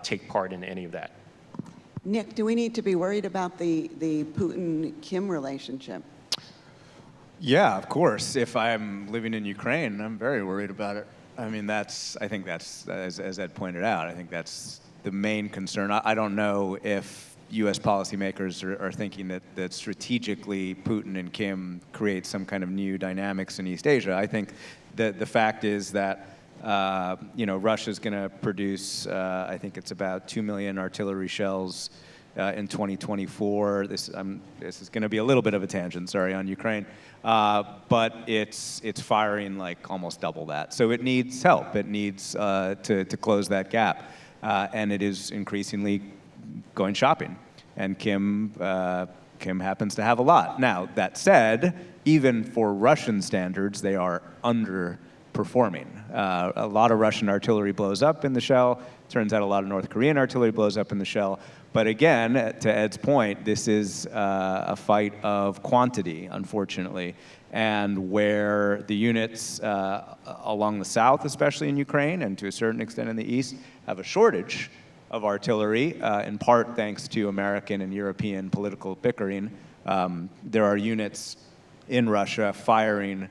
E: take part in any of that.
A: Nick, do we need to be worried about the Putin-Kim relationship?
D: Yeah, of course. If I'm living in Ukraine, I'm very worried about it. I mean, I think that's, as Ed pointed out, I think that's the main concern. I don't know if U.S. policymakers are thinking that strategically Putin and Kim create some kind of new dynamics in East Asia. I think that the fact is that Russia's going to produce, I think it's about 2 million artillery shells in 2024. This is going to be a little bit of a tangent, sorry, on Ukraine. But it's firing like almost double that. So it needs help. It needs to close that gap. And it is increasingly going shopping. And Kim happens to have a lot. Now, that said, even for Russian standards, they are underperforming. A lot of Russian artillery blows up in the shell. Turns out a lot of North Korean artillery blows up in the shell. But again, to Ed's point, this is a fight of quantity, unfortunately. And where the units along the south, especially in Ukraine, and to a certain extent in the east, have a shortage of artillery, in part thanks to American and European political bickering, there are units in Russia firing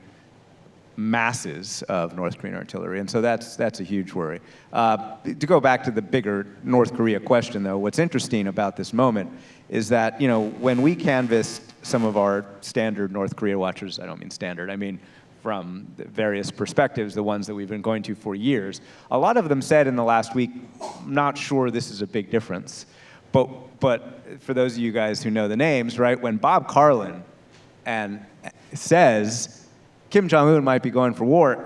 D: masses of North Korean artillery, and so that's a huge worry. To go back to the bigger North Korea question, though, what's interesting about this moment is that, when we canvassed some of our standard North Korea watchers, I don't mean standard, I mean from the various perspectives, the ones that we've been going to for years, a lot of them said in the last week, not sure this is a big difference. But for those of you guys who know the names, right, when Bob Carlin says Kim Jong-un might be going for war,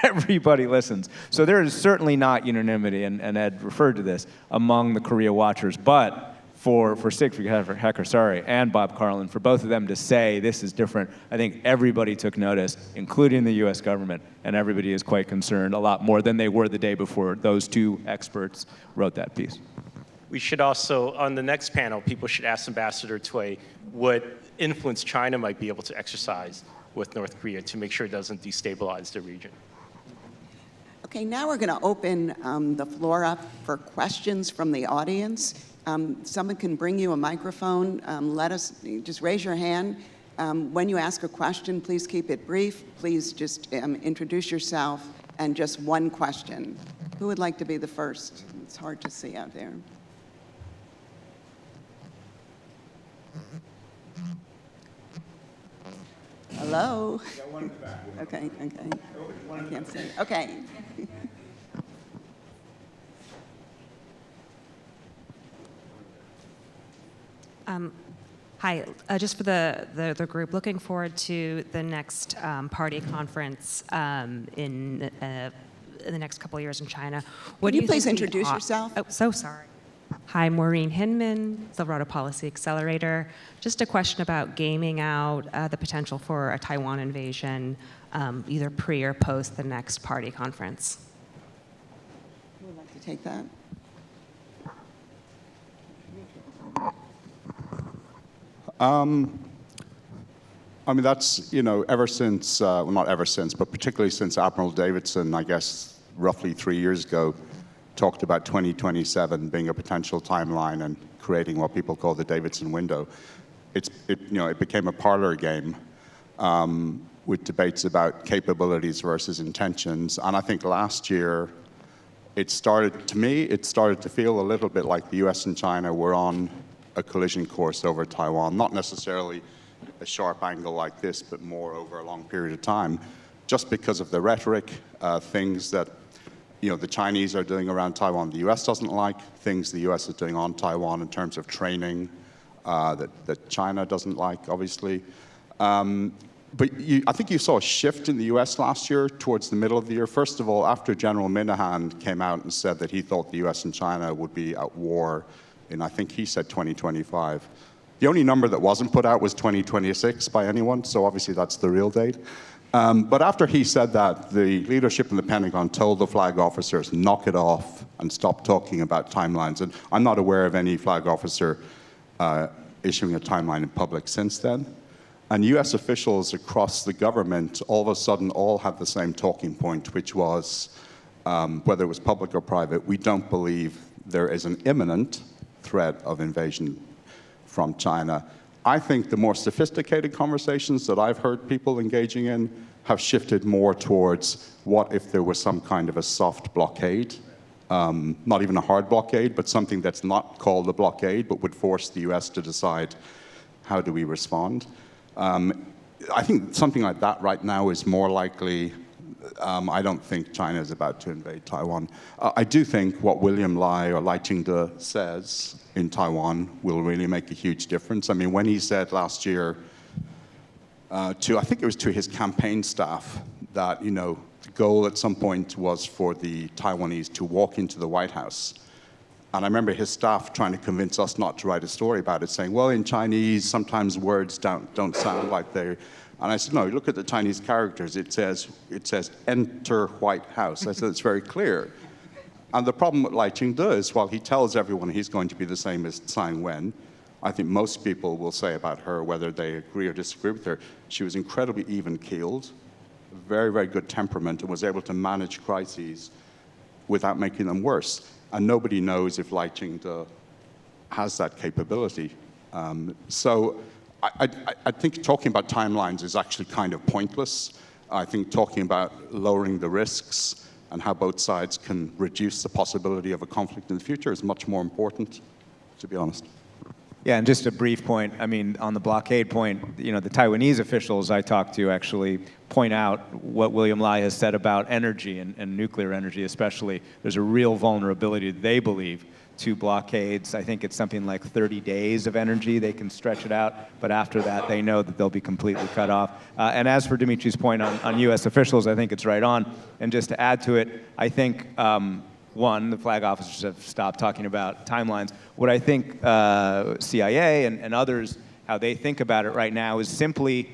D: everybody listens. So there is certainly not unanimity, and Ed referred to this, among the Korea watchers. But for Siegfried Hecker, and Bob Carlin, for both of them to say this is different, I think everybody took notice, including the U.S. government, and everybody is quite concerned, a lot more than they were the day before those two experts wrote that piece.
E: We should also, on the next panel, people should ask Ambassador Tway what influence China might be able to exercise with North Korea to make sure it doesn't destabilize the region.
A: Okay, now we're going to open the floor up for questions from the audience. Someone can bring you a microphone. Just raise your hand. When you ask a question, please keep it brief. Please just introduce yourself and just one question. Who would like to be the first? It's hard to see out there. Hello?
D: We got one in the back.
A: Okay. I can't see. Okay.
F: Hi, just for the group, looking forward to the next party conference in the next couple of years in China.
A: Can you please introduce yourself?
F: Oh, so sorry. Hi, Maureen Hinman, Silverado Policy Accelerator. Just a question about gaming out the potential for a Taiwan invasion, either pre or post the next party conference.
A: Who would like to take that?
B: I mean, that's, ever since, well, not ever since, but particularly since Admiral Davidson, I guess, roughly 3 years ago, talked about 2027 being a potential timeline and creating what people call the Davidson window. It became a parlor game with debates about capabilities versus intentions. And I think last year, it started to feel a little bit like the U.S. and China were on a collision course over Taiwan, not necessarily a sharp angle like this, but more over a long period of time, just because of the rhetoric, things that the Chinese are doing around Taiwan the U.S. doesn't like, things the U.S. is doing on Taiwan in terms of training that China doesn't like, obviously. But I think you saw a shift in the U.S. last year towards the middle of the year. First of all, after General Minahan came out and said that he thought the U.S. and China would be at war in, I think he said 2025. The only number that wasn't put out was 2026 by anyone, so obviously that's the real date. But after he said that, the leadership in the Pentagon told the flag officers, knock it off and stop talking about timelines. And I'm not aware of any flag officer issuing a timeline in public since then. And US officials across the government all of a sudden all had the same talking point, which was, whether it was public or private, we don't believe there is an imminent threat of invasion from China. I think the more sophisticated conversations that I've heard people engaging in have shifted more towards what if there was some kind of a soft blockade, not even a hard blockade, but something that's not called a blockade, but would force the US to decide how do we respond. I think something like that right now is more likely. I don't think China is about to invade Taiwan. I do think what William Lai or Lai Ching-te says in Taiwan will really make a huge difference. I mean, when he said last year I think it was to his campaign staff that, the goal at some point was for the Taiwanese to walk into the White House. And I remember his staff trying to convince us not to write a story about it, saying, well, in Chinese, sometimes words don't sound like they. And I said, no, look at the Chinese characters. It says enter White House. I said, it's very clear. And the problem with Lai Ching-te is, while he tells everyone he's going to be the same as Tsai Ing-wen, I think most people will say about her, whether they agree or disagree with her, she was incredibly even-keeled, very, very good temperament, and was able to manage crises without making them worse. And nobody knows if Lai Ching-te has that capability. So I think talking about timelines is actually kind of pointless. I think talking about lowering the risks and how both sides can reduce the possibility of a conflict in the future is much more important, to be honest.
D: Yeah, and just a brief point, I mean, on the blockade point, the Taiwanese officials I talked to actually point out what William Lai has said about energy and nuclear energy especially. There's a real vulnerability, they believe, to blockades. I think it's something like 30 days of energy. They can stretch it out, but after that, they know that they'll be completely cut off. And as for Demetri's point on U.S. officials, I think it's right on. And just to add to it, I think, one, the flag officers have stopped talking about timelines. What I think CIA and others, how they think about it right now is simply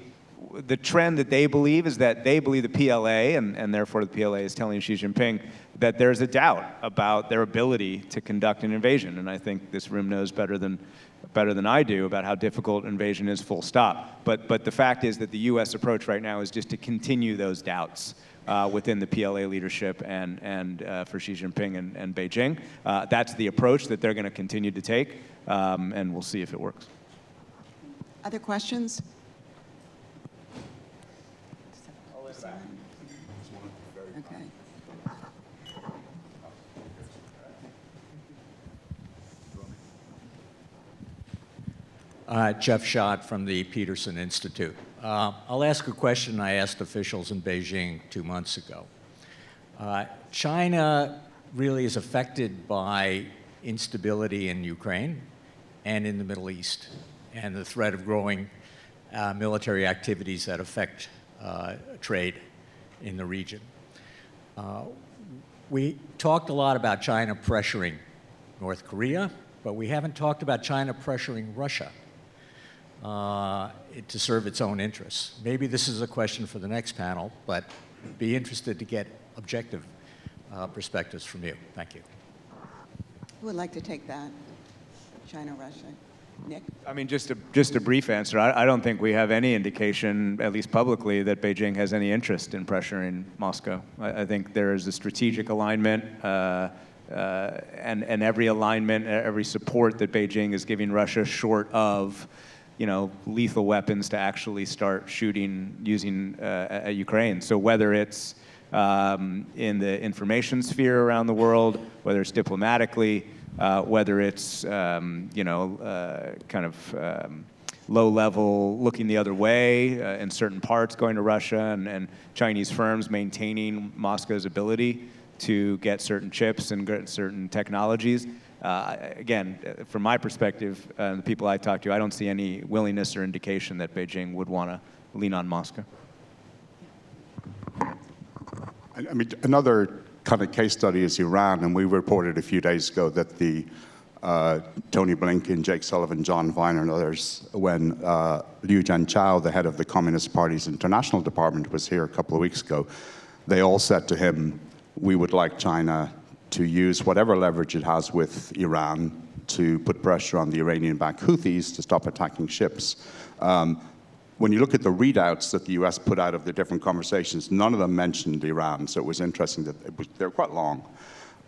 D: the trend that they believe is that they believe the PLA, and therefore the PLA is telling Xi Jinping that there's a doubt about their ability to conduct an invasion. And I think this room knows better than I do about how difficult invasion is, full stop. But the fact is that the U.S. approach right now is just to continue those doubts within the PLA leadership and for Xi Jinping and Beijing. That's the approach that they're going to continue to take, and we'll see if it works.
A: Other questions? Okay.
G: Jeff Schott from the Peterson Institute. I'll ask a question I asked officials in Beijing 2 months ago. China really is affected by instability in Ukraine and in the Middle East, and the threat of growing military activities that affect trade in the region. We talked a lot about China pressuring North Korea, but we haven't talked about China pressuring Russia to serve its own interests. Maybe this is a question for the next panel, but I'd be interested to get objective perspectives from you. Thank you.
A: Who would like to take that? China, Russia. Nick?
D: I mean, just a brief answer. I don't think we have any indication, at least publicly, that Beijing has any interest in pressuring Moscow. I think there is a strategic alignment, and every alignment, every support that Beijing is giving Russia, short of, lethal weapons to actually start shooting using at Ukraine. So whether it's in the information sphere around the world, whether it's diplomatically, whether it's low level looking the other way in certain parts, going to Russia, and Chinese firms maintaining Moscow's ability to get certain chips and get certain technologies. Again, from my perspective, the people I talk to, I don't see any willingness or indication that Beijing would want to lean on Moscow.
B: I mean, another kind of case study is Iran, and we reported a few days ago that the Tony Blinken, Jake Sullivan, John Viner, and others, when Liu Jianchao, the head of the Communist Party's international department, was here a couple of weeks ago, they all said to him, we would like China to use whatever leverage it has with Iran to put pressure on the Iranian-backed Houthis to stop attacking ships. When you look at the readouts that the US put out of the different conversations, none of them mentioned Iran, so it was interesting that they're quite long.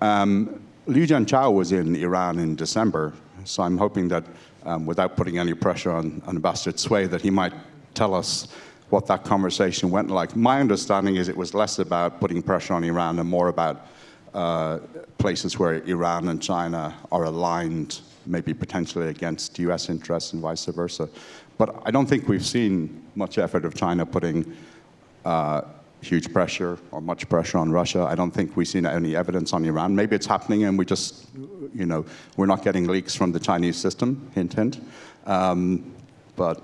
B: Liu Jianchao was in Iran in December, so I'm hoping that without putting any pressure on Ambassador Cui, that he might tell us what that conversation went like. My understanding is it was less about putting pressure on Iran and more about places where Iran and China are aligned, maybe potentially against US interests and vice versa. But I don't think we've seen much effort of China putting huge pressure or much pressure on Russia. I don't think we've seen any evidence on Iran. Maybe it's happening and we just, we're not getting leaks from the Chinese system, hint, hint. But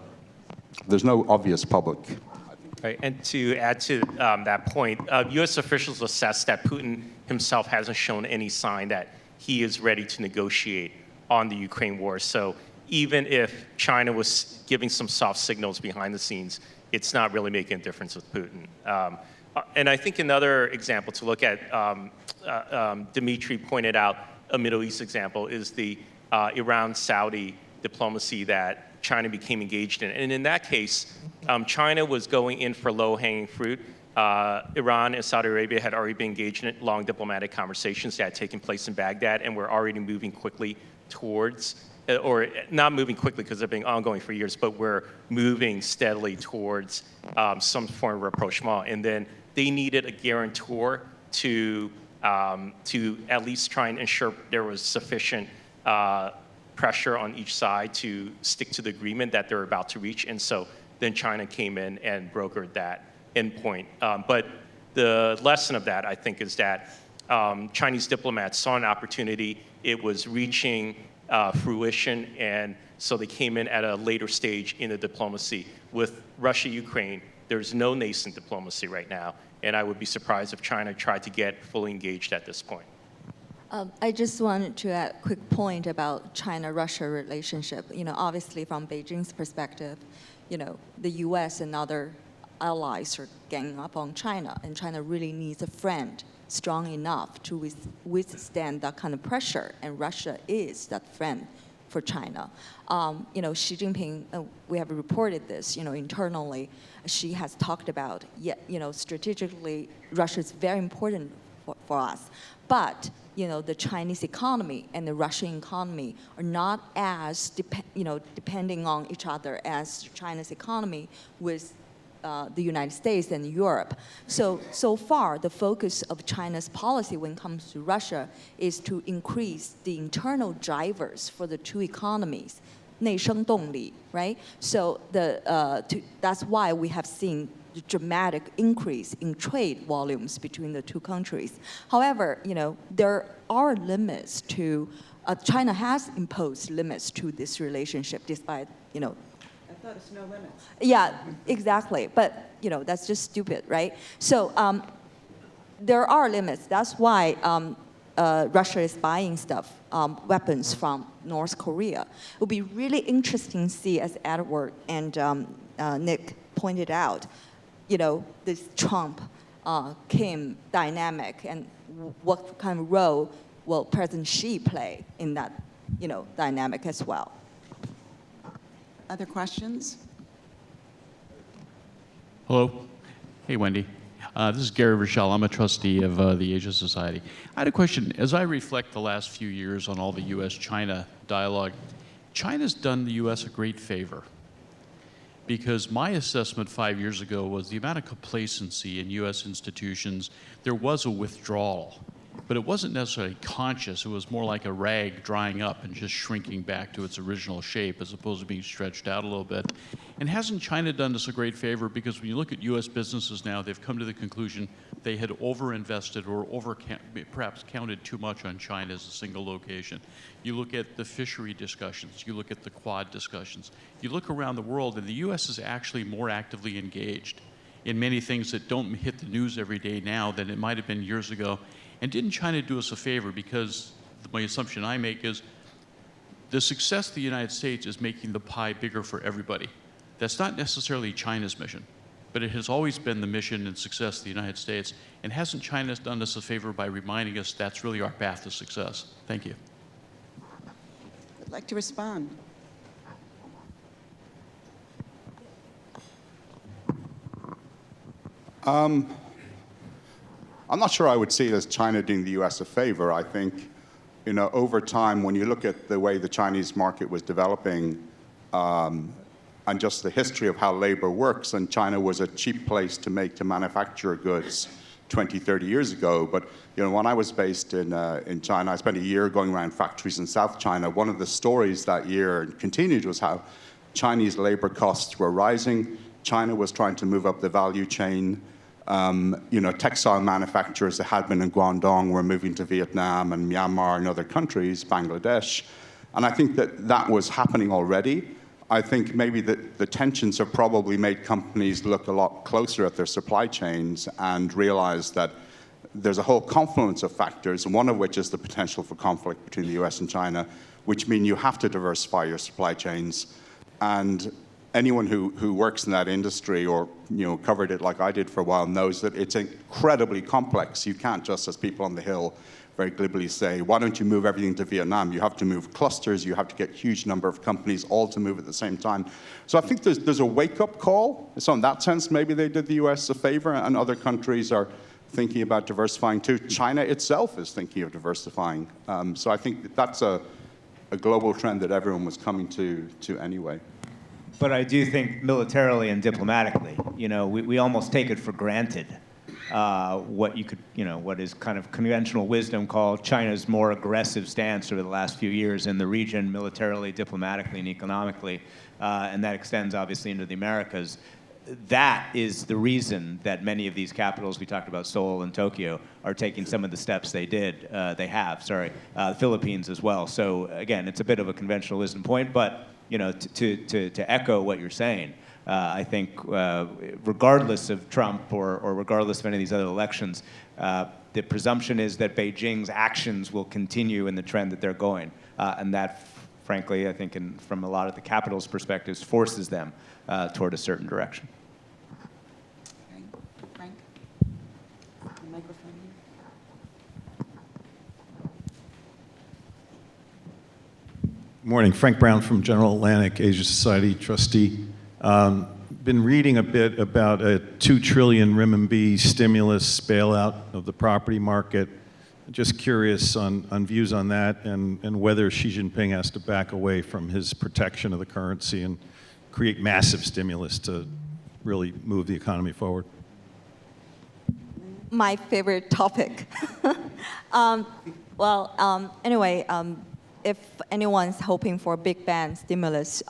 B: there's no obvious public.
E: Right, and to add to that point, U.S. officials assess that Putin himself hasn't shown any sign that he is ready to negotiate on the Ukraine war. So even if China was giving some soft signals behind the scenes, it's not really making a difference with Putin. And I think another example to look at, Demetri pointed out a Middle East example, is the Iran-Saudi diplomacy that China became engaged in. And in that case, China was going in for low-hanging fruit. Iran and Saudi Arabia had already been engaged in long diplomatic conversations that had taken place in Baghdad and were already moving quickly towards, or not moving quickly because they've been ongoing for years, but we're moving steadily towards some form of rapprochement. And then they needed a guarantor to at least try and ensure there was sufficient pressure on each side to stick to the agreement that they're about to reach. And so then China came in and brokered that endpoint. But the lesson of that, I think, is that Chinese diplomats saw an opportunity. It was reaching fruition, and so they came in at a later stage in the diplomacy. With Russia, Ukraine, there's no nascent diplomacy right now, and I would be surprised if China tried to get fully engaged at this point.
C: I just wanted to add a quick point about China-Russia relationship. Obviously from Beijing's perspective, the U.S. and other allies are ganging up on China, and China really needs a friend strong enough to withstand that kind of pressure, and Russia is that friend for China. Xi Jinping, we have reported this, internally, she has talked about, strategically, Russia is very important for us, but the Chinese economy and the Russian economy are not as depending on each other as China's economy with the United States and Europe. So far, the focus of China's policy when it comes to Russia is to increase the internal drivers for the two economies, 内生动力, right? So that's why we have seen the dramatic increase in trade volumes between the two countries. However, there are limits to, China has imposed limits to this relationship despite, I thought it's no limits. Yeah, exactly. But, that's just stupid, right? So there are limits. That's why Russia is buying stuff, weapons from North Korea. It will be really interesting to see, as Edward and Nick pointed out, this Trump-Kim dynamic and what kind of role will President Xi play in that, dynamic as well.
A: Other questions?
H: Hello. Hey, Wendy. This is Gary Rochelle. I'm a trustee of the Asia Society. I had a question. As I reflect the last few years on all the U.S.-China dialogue, China's done the U.S. a great favor. because my assessment 5 years ago was the amount of complacency in U.S. institutions. There was a withdrawal, but it wasn't necessarily conscious. It was more like a rag drying up and just shrinking back to its original shape as opposed to being stretched out a little bit. And hasn't China done us a great favor? Because when you look at U.S. businesses now, they've come to the conclusion they had overinvested or perhaps counted too much on China as a single location. You look at the fishery discussions, you look at the Quad discussions, you look around the world, and the U.S. is actually more actively engaged in many things that don't hit the news every day now than it might have been years ago. And didn't China do us a favor? Because my assumption I make is the success of the United States is making the pie bigger for everybody. That's not necessarily China's mission, but it has always been the mission and success of the United States. And hasn't China done us a favor by reminding us that's really our path to success? Thank you.
A: I'd like to respond.
B: I'm not sure I would see it as China doing the U.S. a favor. I think, over time, when you look at the way the Chinese market was developing and just the history of how labor works, and China was a cheap place to manufacture goods 20, 30 years ago. But when I was based in China, I spent a year going around factories in South China. One of the stories that year and continued was how Chinese labor costs were rising. China was trying to move up the value chain. Textile manufacturers that had been in Guangdong were moving to Vietnam and Myanmar and other countries, Bangladesh. And I think that was happening already. I think maybe the tensions have probably made companies look a lot closer at their supply chains and realize that there's a whole confluence of factors, and one of which is the potential for conflict between the US and China, which mean you have to diversify your supply chains. And anyone who works in that industry or covered it like I did for a while knows that it's incredibly complex. You can't just, as people on the Hill very glibly say, why don't you move everything to Vietnam? You have to move clusters. You have to get a huge number of companies all to move at the same time. So I think there's a wake-up call. So in that sense, maybe they did the US a favor, and other countries are thinking about diversifying too. China itself is thinking of diversifying. So I think that's a global trend that everyone was coming to anyway.
D: But I do think militarily and diplomatically, we almost take it for granted what is kind of conventional wisdom called China's more aggressive stance over the last few years in the region, militarily, diplomatically, and economically, and that extends obviously into the Americas. That is the reason that many of these capitals, we talked about Seoul and Tokyo, are taking some of the steps they have, the Philippines as well. So again, it's a bit of a conventional wisdom point, but to echo what you're saying, I think regardless of Trump or regardless of any of these other elections, the presumption is that Beijing's actions will continue in the trend that they're going. And that, frankly, I think from a lot of the capital's perspectives, forces them toward a certain direction.
A: Okay. Frank? The microphone.
I: Morning, Frank Brown from General Atlantic, Asia Society trustee. Been reading a bit about a 2 trillion renminbi stimulus bailout of the property market. Just curious on views on that and whether Xi Jinping has to back away from his protection of the currency and create massive stimulus to really move the economy forward.
C: My favorite topic. Anyway, if anyone's hoping for a big bang stimulus,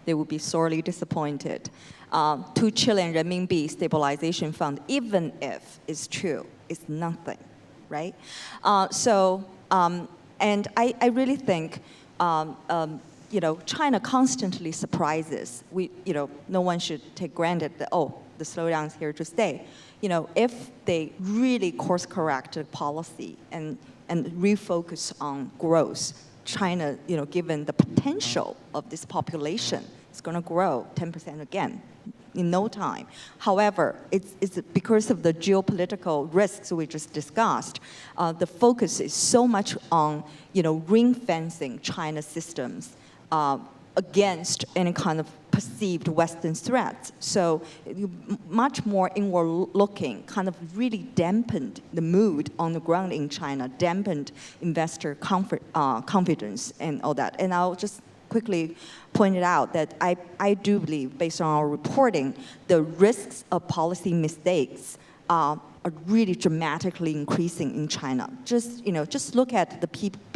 C: they will be sorely disappointed. 2 trillion renminbi stabilization fund, even if it's true, it's nothing, right? And I really think, China constantly surprises. No one should take granted that, the slowdown is here to stay. If they really course correct the policy and refocus on growth, China, given the potential of this population, is going to grow 10% again in no time. However, it's because of the geopolitical risks we just discussed, the focus is so much on, ring-fencing China's systems against any kind of perceived Western threats. So much more inward-looking, kind of really dampened the mood on the ground in China, dampened investor confidence and all that. And I'll just quickly point it out that I do believe, based on our reporting, the risks of policy mistakes are really dramatically increasing in China. Just look at the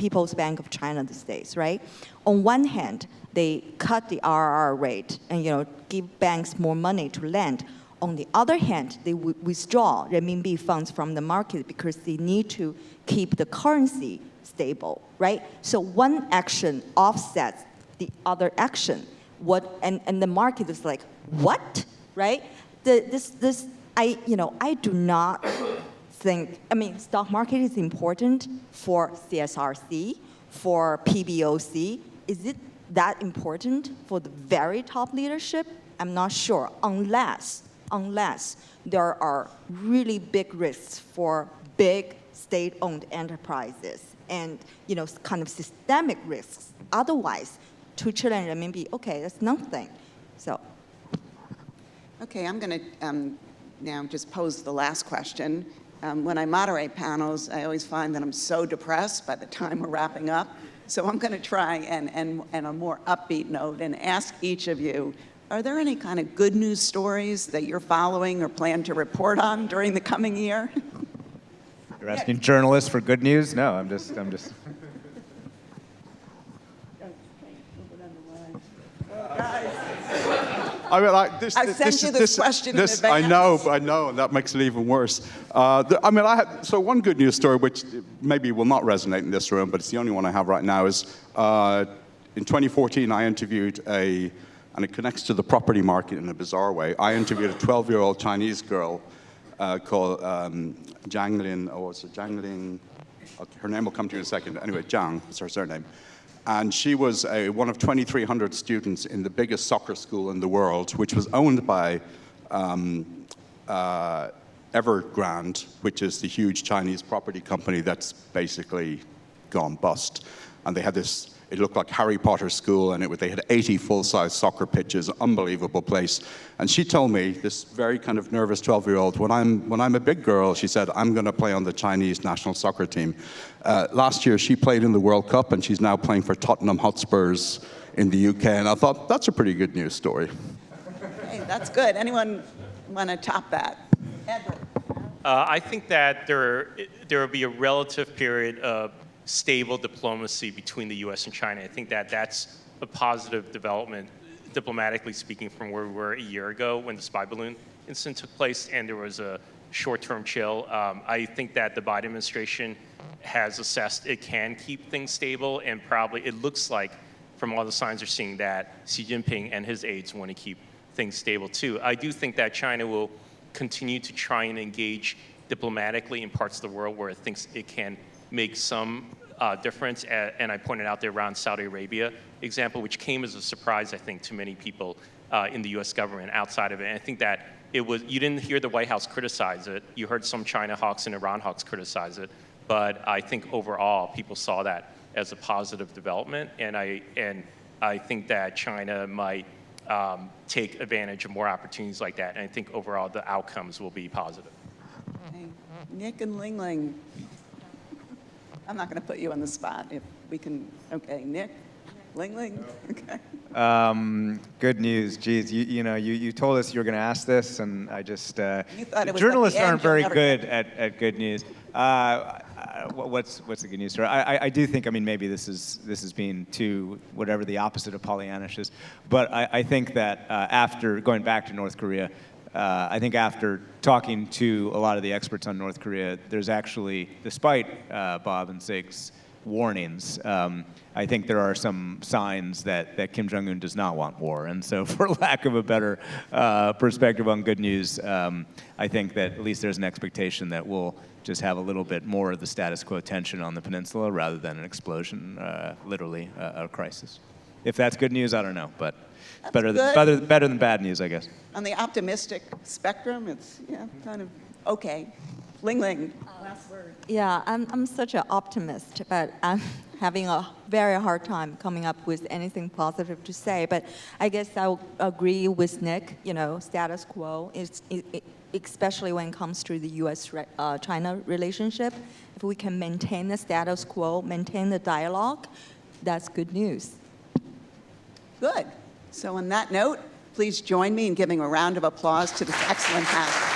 C: People's Bank of China these days, right? On one hand, they cut the RRR rate and give banks more money to lend. On the other hand, they withdraw renminbi funds from the market because they need to keep the currency stable, right? So one action offsets the other action. And the market is like, what, right? I do not think, stock market is important for CSRC, for PBOC. Is it that important for the very top leadership? I'm not sure, unless there are really big risks for big state-owned enterprises and kind of systemic risks. Otherwise, 2 trillion renminbi, okay, that's nothing. So.
A: Okay, I'm going to now just pose the last question. When I moderate panels, I always find that I'm so depressed by the time we're wrapping up. So I'm going to try and a more upbeat note and ask each of you, are there any kind of good news stories that you're following or plan to report on during the coming year?
D: You're asking journalists for good news? No, I'm just.
A: I sent you this question in advance.
B: I know, and that makes it even worse. So one good news story, which maybe will not resonate in this room, but it's the only one I have right now, is in 2014 I interviewed and it connects to the property market in a bizarre way. I interviewed a 12-year-old Chinese girl called Jiang Lin, Jiang Ling? Her name will come to you in a second. Anyway, Jiang is her surname. And she was one of 2,300 students in the biggest soccer school in the world, which was owned by Evergrande, which is the huge Chinese property company that's basically gone bust. And they had this, it looked like Harry Potter school, and they had 80 full-size soccer pitches, unbelievable place. And she told me, this very kind of nervous 12-year-old, when I'm a big girl, she said, I'm going to play on the Chinese national soccer team. Last year, she played in the World Cup, and she's now playing for Tottenham Hotspurs in the UK. And I thought, that's a pretty good news story.
A: Hey, that's good. Anyone want to top that? Edward.
E: I think that there will be a relative period of stable diplomacy between the U.S. and China. I think that that's a positive development, diplomatically speaking, from where we were a year ago when the spy balloon incident took place and there was a short-term chill. I think that the Biden administration has assessed it can keep things stable, and probably it looks like, from all the signs we're seeing, that Xi Jinping and his aides want to keep things stable too. I do think that China will continue to try and engage diplomatically in parts of the world where it thinks it can make some difference, and I pointed out the Iran Saudi Arabia example, which came as a surprise, I think, to many people in the U.S. government outside of it. And I think that you didn't hear the White House criticize it. You heard some China hawks and Iran hawks criticize it, but I think overall people saw that as a positive development, and I think that China might take advantage of more opportunities like that, and I think overall the outcomes will be positive.
A: Okay. Nick and Lingling. I'm not going to put you on the spot. If we can, okay, Nick, Lingling, okay.
D: Good news. Geez, you told us you were going to ask this, and I just
A: You thought it was
D: journalists
A: at the end,
D: aren't very
A: you'll never
D: good at good news. What's the good news story? I do think, maybe this is being too whatever the opposite of Pollyannish is, but I think that after going back to North Korea, I think after talking to a lot of the experts on North Korea, there's actually, despite Bob and Sig's warnings, I think there are some signs that Kim Jong-un does not want war. And so for lack of a better perspective on good news, I think that at least there's an expectation that we'll just have a little bit more of the status quo tension on the peninsula rather than an explosion, literally a crisis. If that's good news, I don't know, but it's better than bad news, I guess.
A: On the optimistic spectrum, it's kind of okay. Lingling, last word.
C: Yeah, I'm such an optimist, but I'm having a very hard time coming up with anything positive to say. But I guess I'll agree with Nick. Status quo is, especially when it comes to the U.S. China relationship. If we can maintain the status quo, maintain the dialogue, that's good news.
A: Good. So on that note, please join me in giving a round of applause to this excellent panel.